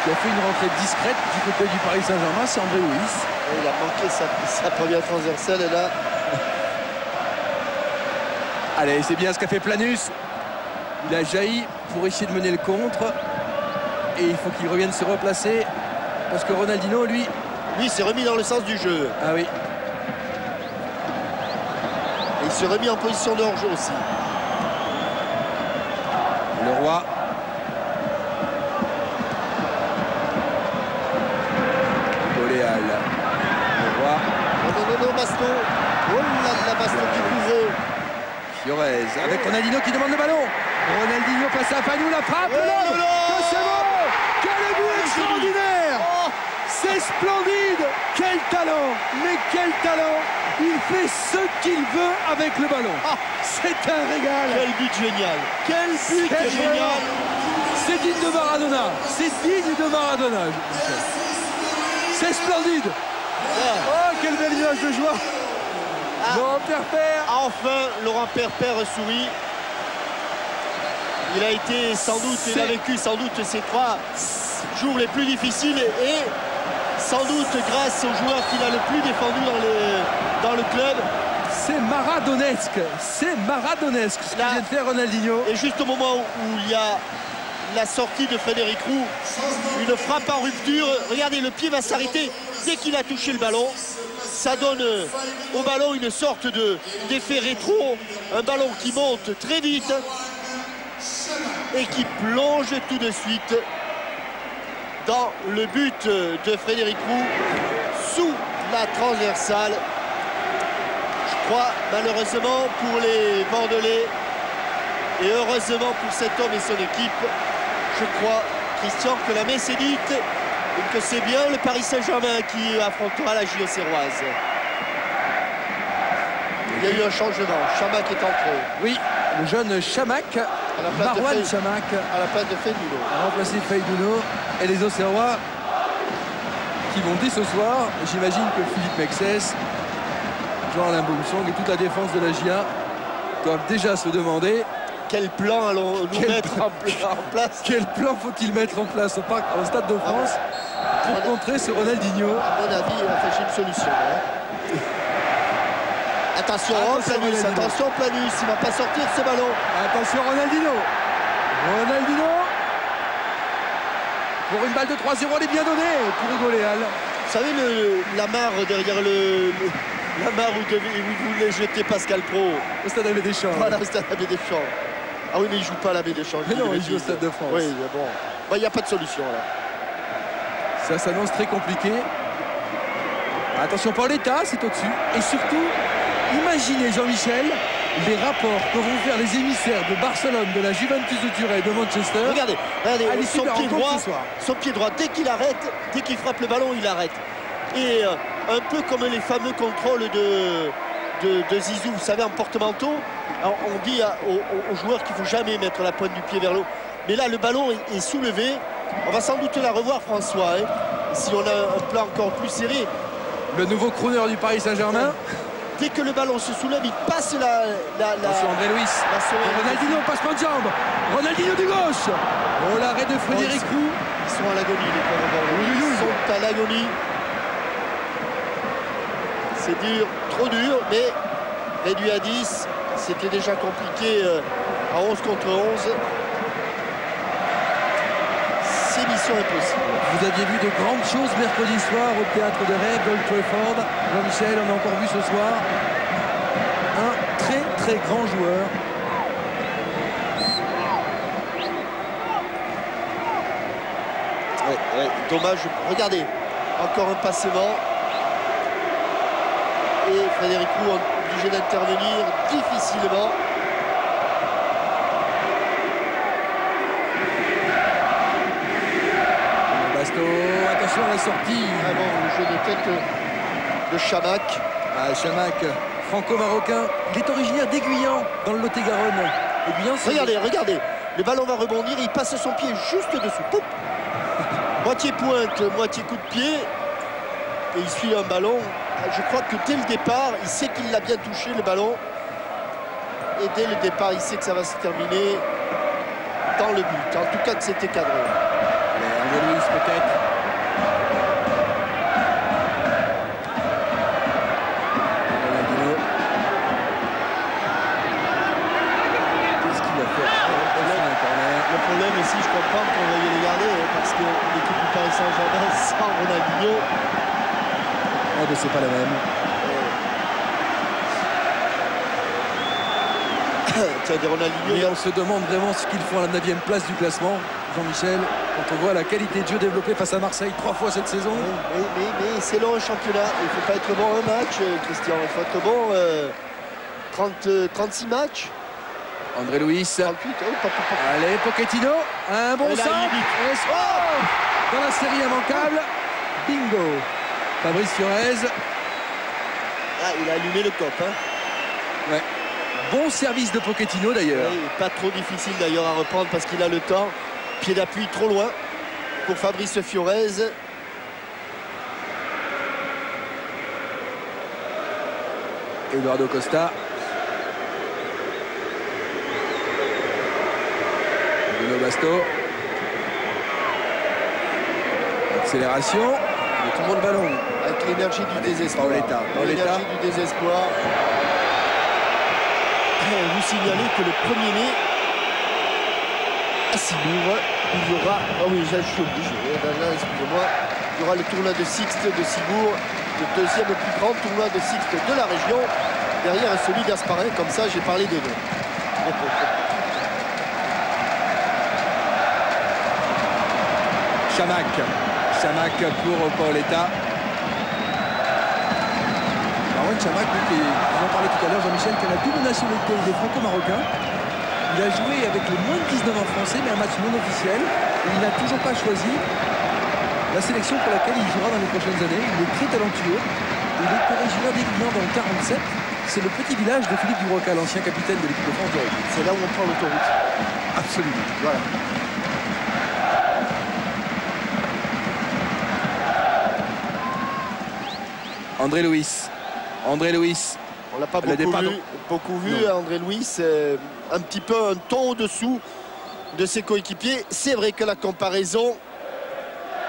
Qui a fait une rentrée discrète du côté du Paris Saint-Germain, c'est André Luis. Et il a manqué sa première transversale et là. Allez, c'est bien ce qu'a fait Planus. Il a jailli pour essayer de mener le contre. Et il faut qu'il revienne se replacer. Parce que Ronaldinho, lui... Lui, s'est remis dans le sens du jeu. Ah oui. Et il s'est remis en position de hors-jeu aussi. Leroy. Boléal. Attention, baston. Oh là, la baston qui couvre. Fiorez avec Ronaldinho qui demande le ballon. Ronaldinho face à Fagnou, la frappe. Oh là là. C'est bon. Quel but extraordinaire. Oh, C'est splendide. Quel talent. Mais quel talent. Il fait ce qu'il veut avec le ballon. Ah. C'est un régal. quel but génial. Quel but C'est génial. C'est digne de Maradona. C'est digne de Maradona. C'est splendide. Oh, quelle belle image de joie. Ah. Laurent Perpère. Enfin, Laurent Perpère sourit. Il a été sans doute, il a vécu sans doute ces 3 jours les plus difficiles et sans doute grâce au joueur qu'il a le plus défendu dans le club. C'est maradonesque. C'est maradonesque ce que Là. vient de faire Ronaldinho. Et juste au moment où il y a la sortie de Frédéric Roux, une frappe en rupture. Regardez, le pied va s'arrêter dès qu'il a touché le ballon. Ça donne au ballon une sorte d'effet rétro. Un ballon qui monte très vite et qui plonge tout de suite dans le but de Frédéric Roux sous la transversale. Je crois malheureusement pour les Bordelais et heureusement pour cet homme et son équipe, je crois, Christian, que la messe est dite et que c'est bien le Paris Saint-Germain qui affrontera la JO Serroise. Il y a eu un changement. Chamac est entré Oui, le jeune Chamac, à la place de Marouane Fey- Chamac, à la place de Feyduno. a remplacé Feyduno et les Auxerrois qui vont dès ce soir. J'imagine que Philippe Mexès, Jean-Alain Boumsong et toute la défense de la GIA doivent déjà se demander Quel plan allons-nous Quel mettre en place? quel plan faut-il mettre en place au Stade de France pour contrer ce Ronaldinho. À mon avis, j'ai une solution. Hein. Attention, Attention, Planus, Ronaldinho. attention Planus, il ne va pas sortir ce ballon. Attention Ronaldinho. Ronaldinho. Pour une balle de 3-0, elle est bien donnée pour Hugo Léal. Vous savez, la mare derrière la mare où il voulait jeter Pascal Pro. Au Stade Abbé Deschamps. Voilà, au Stade Abbé Deschamps. Ah oui, mais il ne joue pas à l'Abbé Deschamps. Mais non, il joue au Stade de France. Oui, mais bon. Il n'y a pas de solution là. Ça s'annonce très compliqué. Attention, Paoletta, c'est au-dessus. Et surtout, imaginez, Jean-Michel, les rapports que vont faire les émissaires de Barcelone, de la Juventus de Turin, de Manchester. Regardez, À l'issue son de la pied rencontre droit, ce soir. son pied droit, dès qu'il arrête, dès qu'il frappe le ballon, il arrête. Et un peu comme les fameux contrôles de Zizou, vous savez, en porte-manteau, on dit aux joueurs qu'il ne faut jamais mettre la pointe du pied vers l'eau. Mais là, le ballon est soulevé. On va sans doute la revoir, François, hein, si on a un plan encore plus serré. Le nouveau crooner du Paris Saint-Germain. Dès que le ballon se soulève, il passe la Attention, André Luis. sommeil. Ronaldinho, passement de jambe. Ronaldinho du gauche. Oh, l'arrêt de Frédéric Roux. Ils sont à l'agonie, les clubs bordelais. Oui, oui, oui. Ils sont à l'agonie. C'est dur, trop dur, mais réduit à 10. C'était déjà compliqué à 11 contre 11. C'est mission impossible. Vous aviez vu de grandes choses mercredi soir au théâtre de rêve d'Old Trafford. Jean-Michel, on a encore vu ce soir un très très grand joueur. Ouais, dommage. Regardez, encore un passement. Et Frédéric Roux obligé d'intervenir difficilement. Basto, attention à la sortie. Ah bon, le jeu de tête de Chamac. Ah, Chamac, franco-marocain. Il est originaire d'Aiguillon, dans le Lot-et-Garonne. Aiguillon, c'est... Regardez, le ballon va rebondir, il passe son pied juste dessous. Poup. Moitié pointe, moitié coup de pied. Et il suit un ballon. Je crois que dès le départ, il sait qu'il l'a bien touché, le ballon. Et dès le départ, il sait que ça va se terminer dans le but. En tout cas, que c'était cadré. André Luis, peut-être. Ronaldinho. Qu'est-ce qu'il va faire? Un corner. Le problème aussi, je comprends qu'on veuille les garder, parce que l'équipe du Paris Saint-Germain sans Ronaldinho, Ah, ben, c'est pas la même. tu as des Ronaldinho. Et on se demande vraiment ce qu'ils font à la 9e place du classement. Jean-Michel, quand on voit la qualité de jeu développée face à Marseille 3 fois cette saison. Mais c'est long un championnat. Il ne faut pas être bon un match, Christian. Il faut être bon 36 matchs. André Luis. 38. Allez, Pochettino. Un bon centre. Dans la série immanquable. Bingo. Fabrice Fiorez. Ah, il a allumé le cop. Hein. Ouais. Bon service de Pochettino d'ailleurs. Oui, pas trop difficile d'ailleurs à reprendre parce qu'il a le temps. Pied d'appui trop loin pour Fabrice Fiorez. Eduardo Costa. Bruno Basto. Accélération. Mais tout le monde le ballon. Avec l'énergie du désespoir. L'énergie du désespoir. Vous signalez que le premier mai à Cibourg, il y aura. Ah oui, je suis obligé. Excusez-moi. Il y aura le tournoi de Sixte de Cibourg, le deuxième plus grand tournoi de Sixte de la région. Derrière celui d'Asparin, comme ça j'ai parlé des deux. Chamac pour Paoletta. Marwan Chamac, qui vous en parlait tout à l'heure, Jean-Michel, qui a la double nationalité, il est franco-marocain. Il a joué avec le moins de 19 ans français, mais un match non officiel. Et il n'a toujours pas choisi la sélection pour laquelle il jouera dans les prochaines années. Il est très talentueux. Il est originaire d'Aiguillon dans le 47. C'est le petit village de Philippe Dubroca, l'ancien capitaine de l'équipe de France de rugby. C'est là où on prend l'autoroute. Absolument. Voilà. André Luis. On l'a pas beaucoup vu André Luis, un petit peu un ton au-dessous de ses coéquipiers. C'est vrai que la comparaison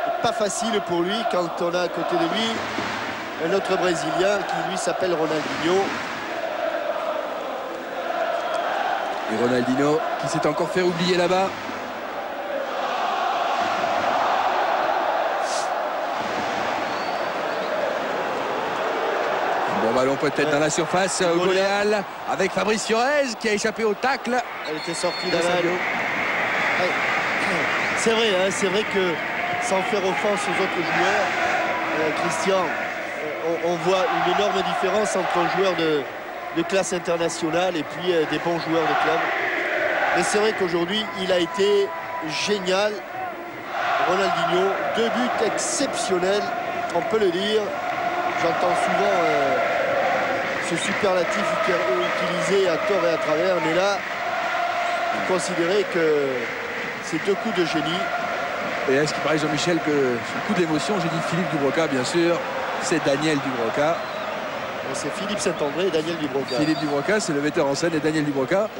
n'est pas facile pour lui quand on a à côté de lui un autre Brésilien qui lui s'appelle Ronaldinho. Et Ronaldinho qui s'est encore fait oublier là-bas. Ballon peut-être dans la surface, Goléal avec Fabrice Fiorez qui a échappé au tacle. Elle était sortie de la balle. C'est vrai que sans faire offense aux autres joueurs, Christian, on voit une énorme différence entre un joueur de classe internationale et puis des bons joueurs de club. Mais c'est vrai qu'aujourd'hui, il a été génial. Ronaldinho, 2 buts exceptionnels, on peut le dire. J'entends souvent ce superlatif utilisé à tort et à travers, mais là, vous considérez que c'est 2 coups de génie. Et est-ce qu'il paraît, Jean-Michel, que ce coup d'émotion, j'ai dit Philippe Dubroca, bien sûr, c'est Daniel Dubroca. C'est Philippe Saint-André et Daniel Dubroca. Philippe Dubroca, c'est le metteur en scène, et Daniel Dubroca,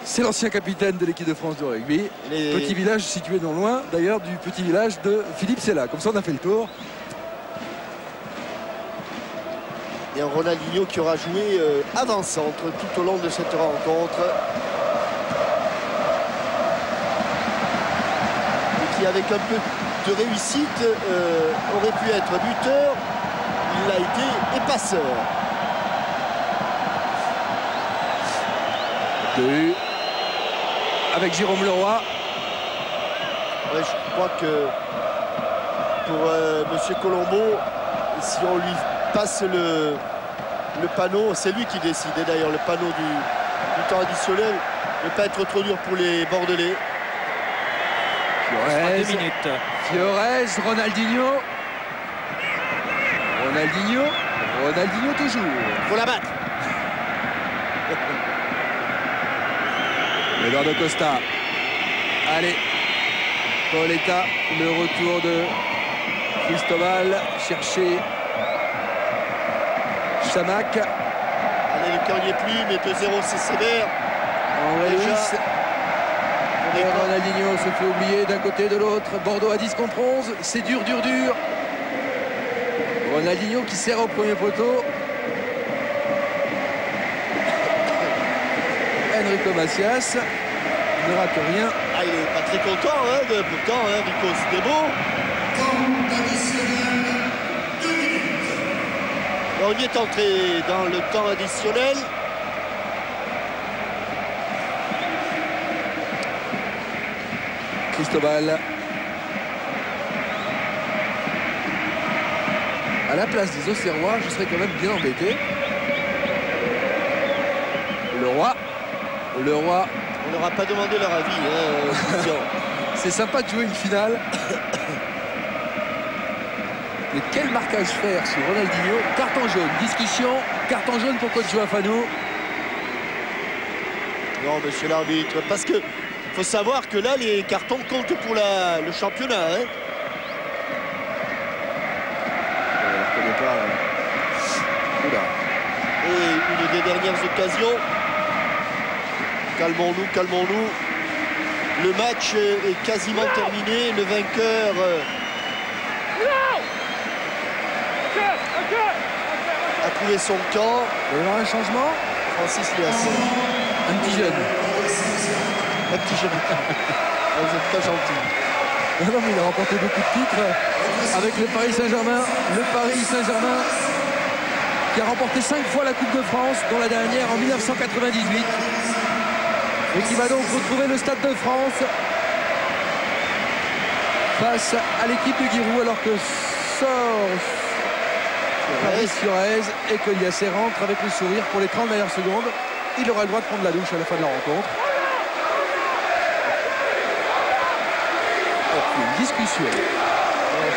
c'est l'ancien capitaine de l'équipe de France de rugby. Petit village situé non loin, d'ailleurs, du petit village de Philippe Sella. Comme ça, on a fait le tour. Et un Ronaldinho qui aura joué avant-centre tout au long de cette rencontre. Et qui, avec un peu de réussite, aurait pu être buteur. Il l'a été et passeur. 2 avec Jérôme Leroy. Ouais, je crois que pour M. Colombo, si on lui passe le panneau, c'est lui qui décide. Et d'ailleurs, le panneau du temps additionnel ne pas être trop dur pour les Bordelais. Fiorez, Ronaldinho toujours. Faut la battre. Eduardo Costa. Allez. Paoletta, le retour de Cristobal. Chercher Chamac. Allez, le cœur n'y est plus, mais 2-0, c'est sévère. André Luis. Et Ronaldinho se fait oublier d'un côté de l'autre. Bordeaux à 10 contre 11. C'est dur. Ronaldinho qui sert au premier poteau. Enrico Macias ne rate rien. Ah, il est pas très content, hein, pourtant, Rico, c'était beau. On y est entré dans le temps additionnel. Cristobal. À la place des Auxerrois, je serais quand même bien embêté. Le Roi. On leur a pas demandé leur avis. C'est sympa de jouer une finale. Mais quel marquage faire sur Ronaldinho? Carton jaune. Discussion. Carton jaune pour coach Joafanou. Non, monsieur l'arbitre, parce que faut savoir que là, les cartons comptent pour le championnat. Hein. Je ne connais pas. Oula. Et une des dernières occasions. Calmons-nous, calmons-nous. Le match est quasiment terminé. Le vainqueur a trouvé son camp. Il va y avoir un changement. Francis Léas. Un petit jeune. Un petit jeune. Vous êtes pas gentil. Non, mais il a remporté beaucoup de titres avec le Paris Saint-Germain. Le Paris Saint-Germain qui a remporté 5 fois la Coupe de France, dont la dernière en 1998. Et qui va donc retrouver le Stade de France face à l'équipe de Giroud, alors que sort Fabrice Fiorez et que Liasser rentre avec le sourire pour les 30 dernières secondes. Il aura le droit de prendre la douche à la fin de la rencontre. Et puis une discussion.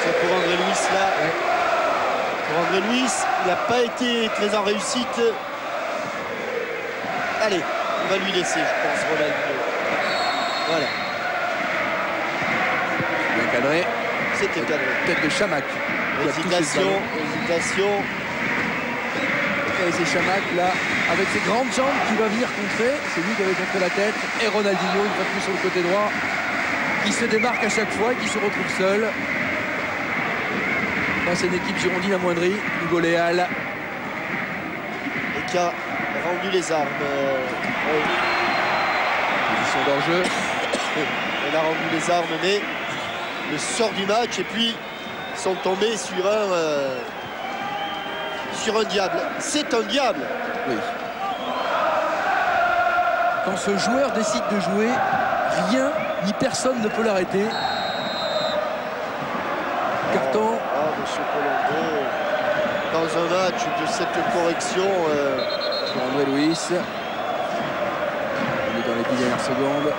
C'est pour André Luis là. Ouais. Pour André Luis, il n'a pas été très en réussite. Allez, on va lui laisser, je pense, Ronaldinho. Voilà. Bien cadré. C'était cadré. Tête de Chamac. Hésitation. Et c'est Chamac là, avec ses grandes jambes, qui va venir contrer. C'est lui qui avait contré la tête. Et Ronaldinho, une fois de plus sur le côté droit, qui se démarque à chaque fois et qui se retrouve seul. C'est une équipe girondine amoindrie. Hugo Léal. Et qui a rendu les armes. Position d'enjeu. Elle a rendu les armes, mais le sort du match. Et puis, ils sont tombés sur un diable. C'est un diable. Oui. Quand ce joueur décide de jouer, rien ni personne ne peut l'arrêter. Carton. Monsieur Colombo, dans un match de cette correction. Pour André Luis. Il est dans les 10 dernières secondes.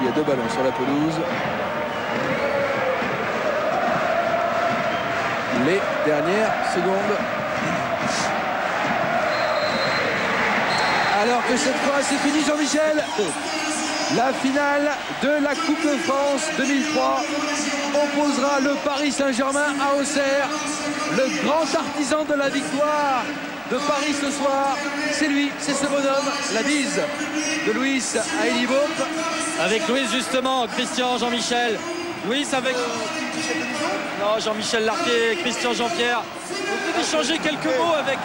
Il y a 2 ballons sur la pelouse. Les dernières secondes. Alors que cette fois c'est fini, Jean-Michel. La finale de la Coupe de France 2003 opposera le Paris Saint-Germain à Auxerre. Le grand artisan de la victoire de Paris ce soir, c'est lui, c'est ce bonhomme. La bise de Luis à Elie Boep. Avec Luis justement, Christian, Jean-Michel. Luis avec... Non, Jean-Michel Larquet, Christian Jean-Pierre. Vous pouvez échanger quelques mots avec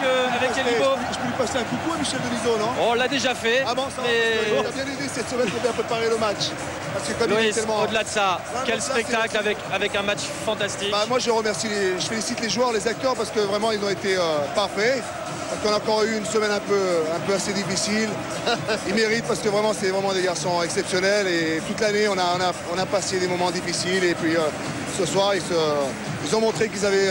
Elie Boep. Je peux lui passer un coucou à Michel Denisot, non? On l'a déjà fait. Ah bon, ça mais... va. Il a bien aidé cette semaine pour bien préparer le match. Parce que comme Luis, il est tellement... au-delà de ça, non, quel spectacle avec un match fantastique. Bah, moi je remercie, je félicite les joueurs, les acteurs parce que vraiment ils ont été parfaits. Parce qu'on a encore eu une semaine un peu assez difficile. Ils méritent parce que vraiment c'est vraiment des garçons exceptionnels et toute l'année on a passé des moments difficiles et puis ce soir ils ont montré qu'ils avaient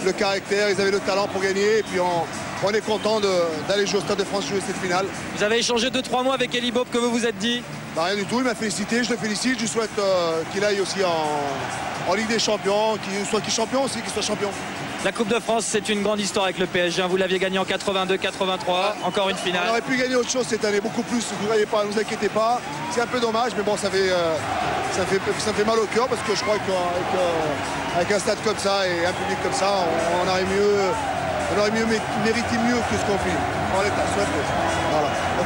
le caractère, ils avaient le talent pour gagner et puis on est content d'aller jouer au Stade de France jouer cette finale. Vous avez échangé 2-3 mots avec Elie Boep, que vous vous êtes dit? Bah, rien du tout, il m'a félicité, je le félicite, je lui souhaite qu'il aille aussi en Ligue des Champions, qu'il soit champion aussi, qu'il soit champion. La Coupe de France, c'est une grande histoire avec le PSG. Vous l'aviez gagné en 82, 83, encore une finale. On aurait pu gagner autre chose cette année, beaucoup plus. Vous ne vous inquiétez pas. C'est un peu dommage, mais bon, ça fait mal au cœur parce que je crois qu'avec un stade comme ça et un public comme ça, on aurait mérité mieux que ce qu'on fait. Voilà.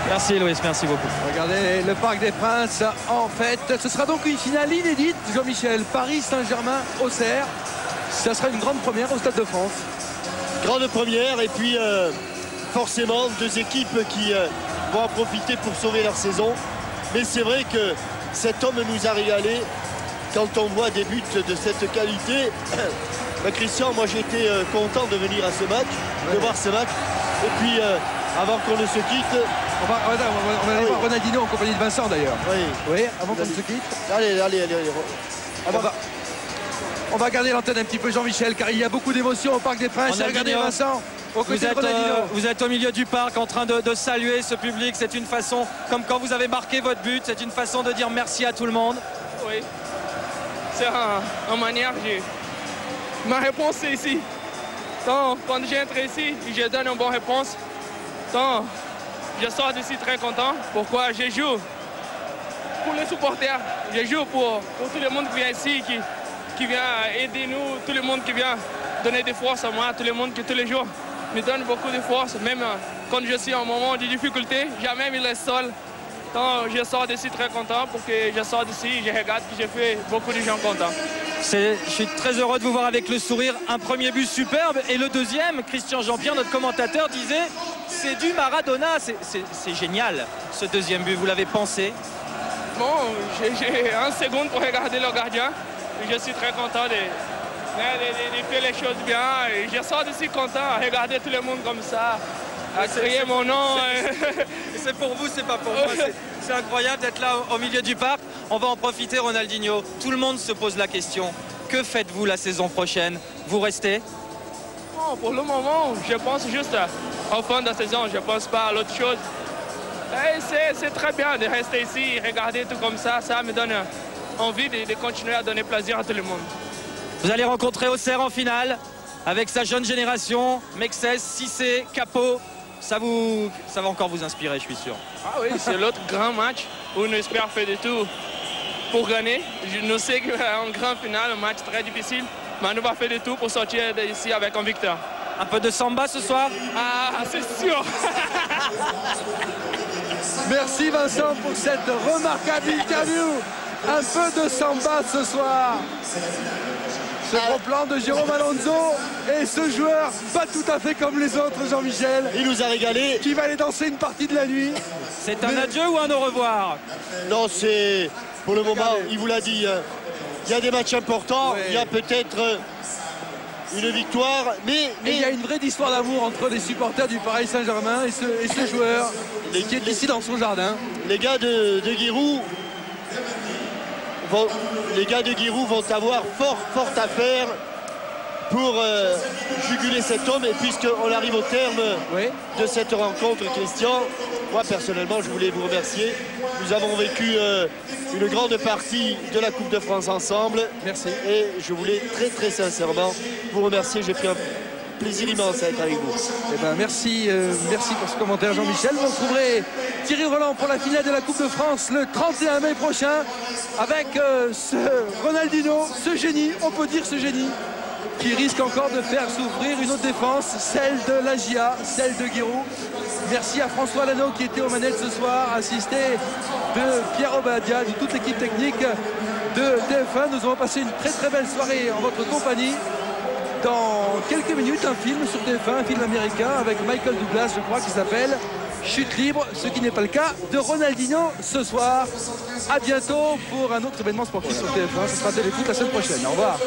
Merci Louis, merci beaucoup. Regardez le Parc des Princes en fait. Ce sera donc une finale inédite, Jean-Michel. Paris Saint-Germain-Auxerre. Ça sera une grande première au Stade de France. Grande première et puis forcément 2 équipes qui vont en profiter pour sauver leur saison. Mais c'est vrai que cet homme nous a régalé quand on voit des buts de cette qualité. Christian, moi j'ai été content de venir à ce match, de voir ce match. Et puis avant qu'on ne se quitte, On va aller voir Ronaldinho en compagnie de Vincent d'ailleurs. Oui. Oui, avant qu'on ne se quitte. Allez. On va garder l'antenne un petit peu, Jean-Michel, car il y a beaucoup d'émotions au Parc des Princes. Regardez Vincent. Vous êtes au milieu du parc en train de saluer ce public. C'est une façon, comme quand vous avez marqué votre but, c'est une façon de dire merci à tout le monde. Oui, c'est une manière ma réponse c'est ici. Donc, quand j'entre ici, je donne une bonne réponse. Donc, je sors d'ici très content. Pourquoi? Je joue pour les supporters. Je joue pour tout le monde qui vient ici, qui vient aider nous, tout le monde qui vient donner des forces à moi, tout le monde qui tous les jours me donne beaucoup de force. Même quand je suis en moment de difficulté, jamais il est seul. Donc je sors d'ici très content pour que je sors d'ici, je regarde que j'ai fait beaucoup de gens contents. Je suis très heureux de vous voir avec le sourire. Un premier but superbe et le deuxième, Christian Jean-Pierre, notre commentateur, disait c'est du Maradona. C'est génial ce deuxième but, vous l'avez pensé? Bon, j'ai un seconde pour regarder le gardien. Je suis très content de faire les choses bien. Et je sors d'ici content à regarder tout le monde comme ça, à crier mon nom. C'est pour vous, c'est pas pour moi. C'est incroyable d'être là au milieu du parc. On va en profiter, Ronaldinho. Tout le monde se pose la question. Que faites-vous la saison prochaine? Vous restez? Bon, pour le moment, je pense juste au fin de la saison. Je ne pense pas à l'autre chose. C'est très bien de rester ici, regarder tout comme ça. Ça me donne envie de continuer à donner plaisir à tout le monde. Vous allez rencontrer Auxerre en finale avec sa jeune génération, Mexès, Cissé, Capot. Ça va encore vous inspirer, je suis sûr. Ah oui, c'est l'autre grand match où on espère faire de tout pour gagner. Je sais qu'en grand finale, un match très difficile, mais on va faire de tout pour sortir d'ici avec un victoire. Un peu de samba ce soir? Ah, c'est sûr. Merci Vincent pour cette remarquable interview. Un peu de samba ce soir. Ce gros plan de Jérôme Alonso et ce joueur pas tout à fait comme les autres, Jean-Michel. Il nous a régalé. Qui va aller danser une partie de la nuit. C'est un adieu ou un au revoir? Non, c'est pour le moment, il vous l'a dit. Il y a des matchs importants, il y a peut-être une victoire, mais il y a une vraie histoire d'amour entre les supporters du Paris Saint-Germain et ce joueur qui est ici dans son jardin. Les gars de Giroud vont avoir fort à faire pour juguler cet homme. Et puisqu'on arrive au terme de cette rencontre, Christian, moi personnellement je voulais vous remercier. Nous avons vécu une grande partie de la Coupe de France ensemble. Merci. Et je voulais très sincèrement vous remercier. J'ai pris un plaisir immense à être avec vous. Eh ben, merci pour ce commentaire, Jean-Michel. Vous retrouverez Thierry Roland pour la finale de la Coupe de France le 31 mai prochain avec ce Ronaldinho, ce génie, on peut dire ce génie, qui risque encore de faire s'ouvrir une autre défense, celle de la GIA, celle de Giroud. Merci à François Lano qui était aux manettes ce soir, assisté de Pierre Obadia, de toute l'équipe technique de TF1. Nous avons passé une très belle soirée en votre compagnie. Dans quelques minutes, un film sur TF1, un film américain avec Michael Douglas, je crois, qui s'appelle Chute libre, ce qui n'est pas le cas de Ronaldinho ce soir. À bientôt pour un autre événement sportif sur TF1. Ce sera Téléfoot la semaine prochaine. Au revoir.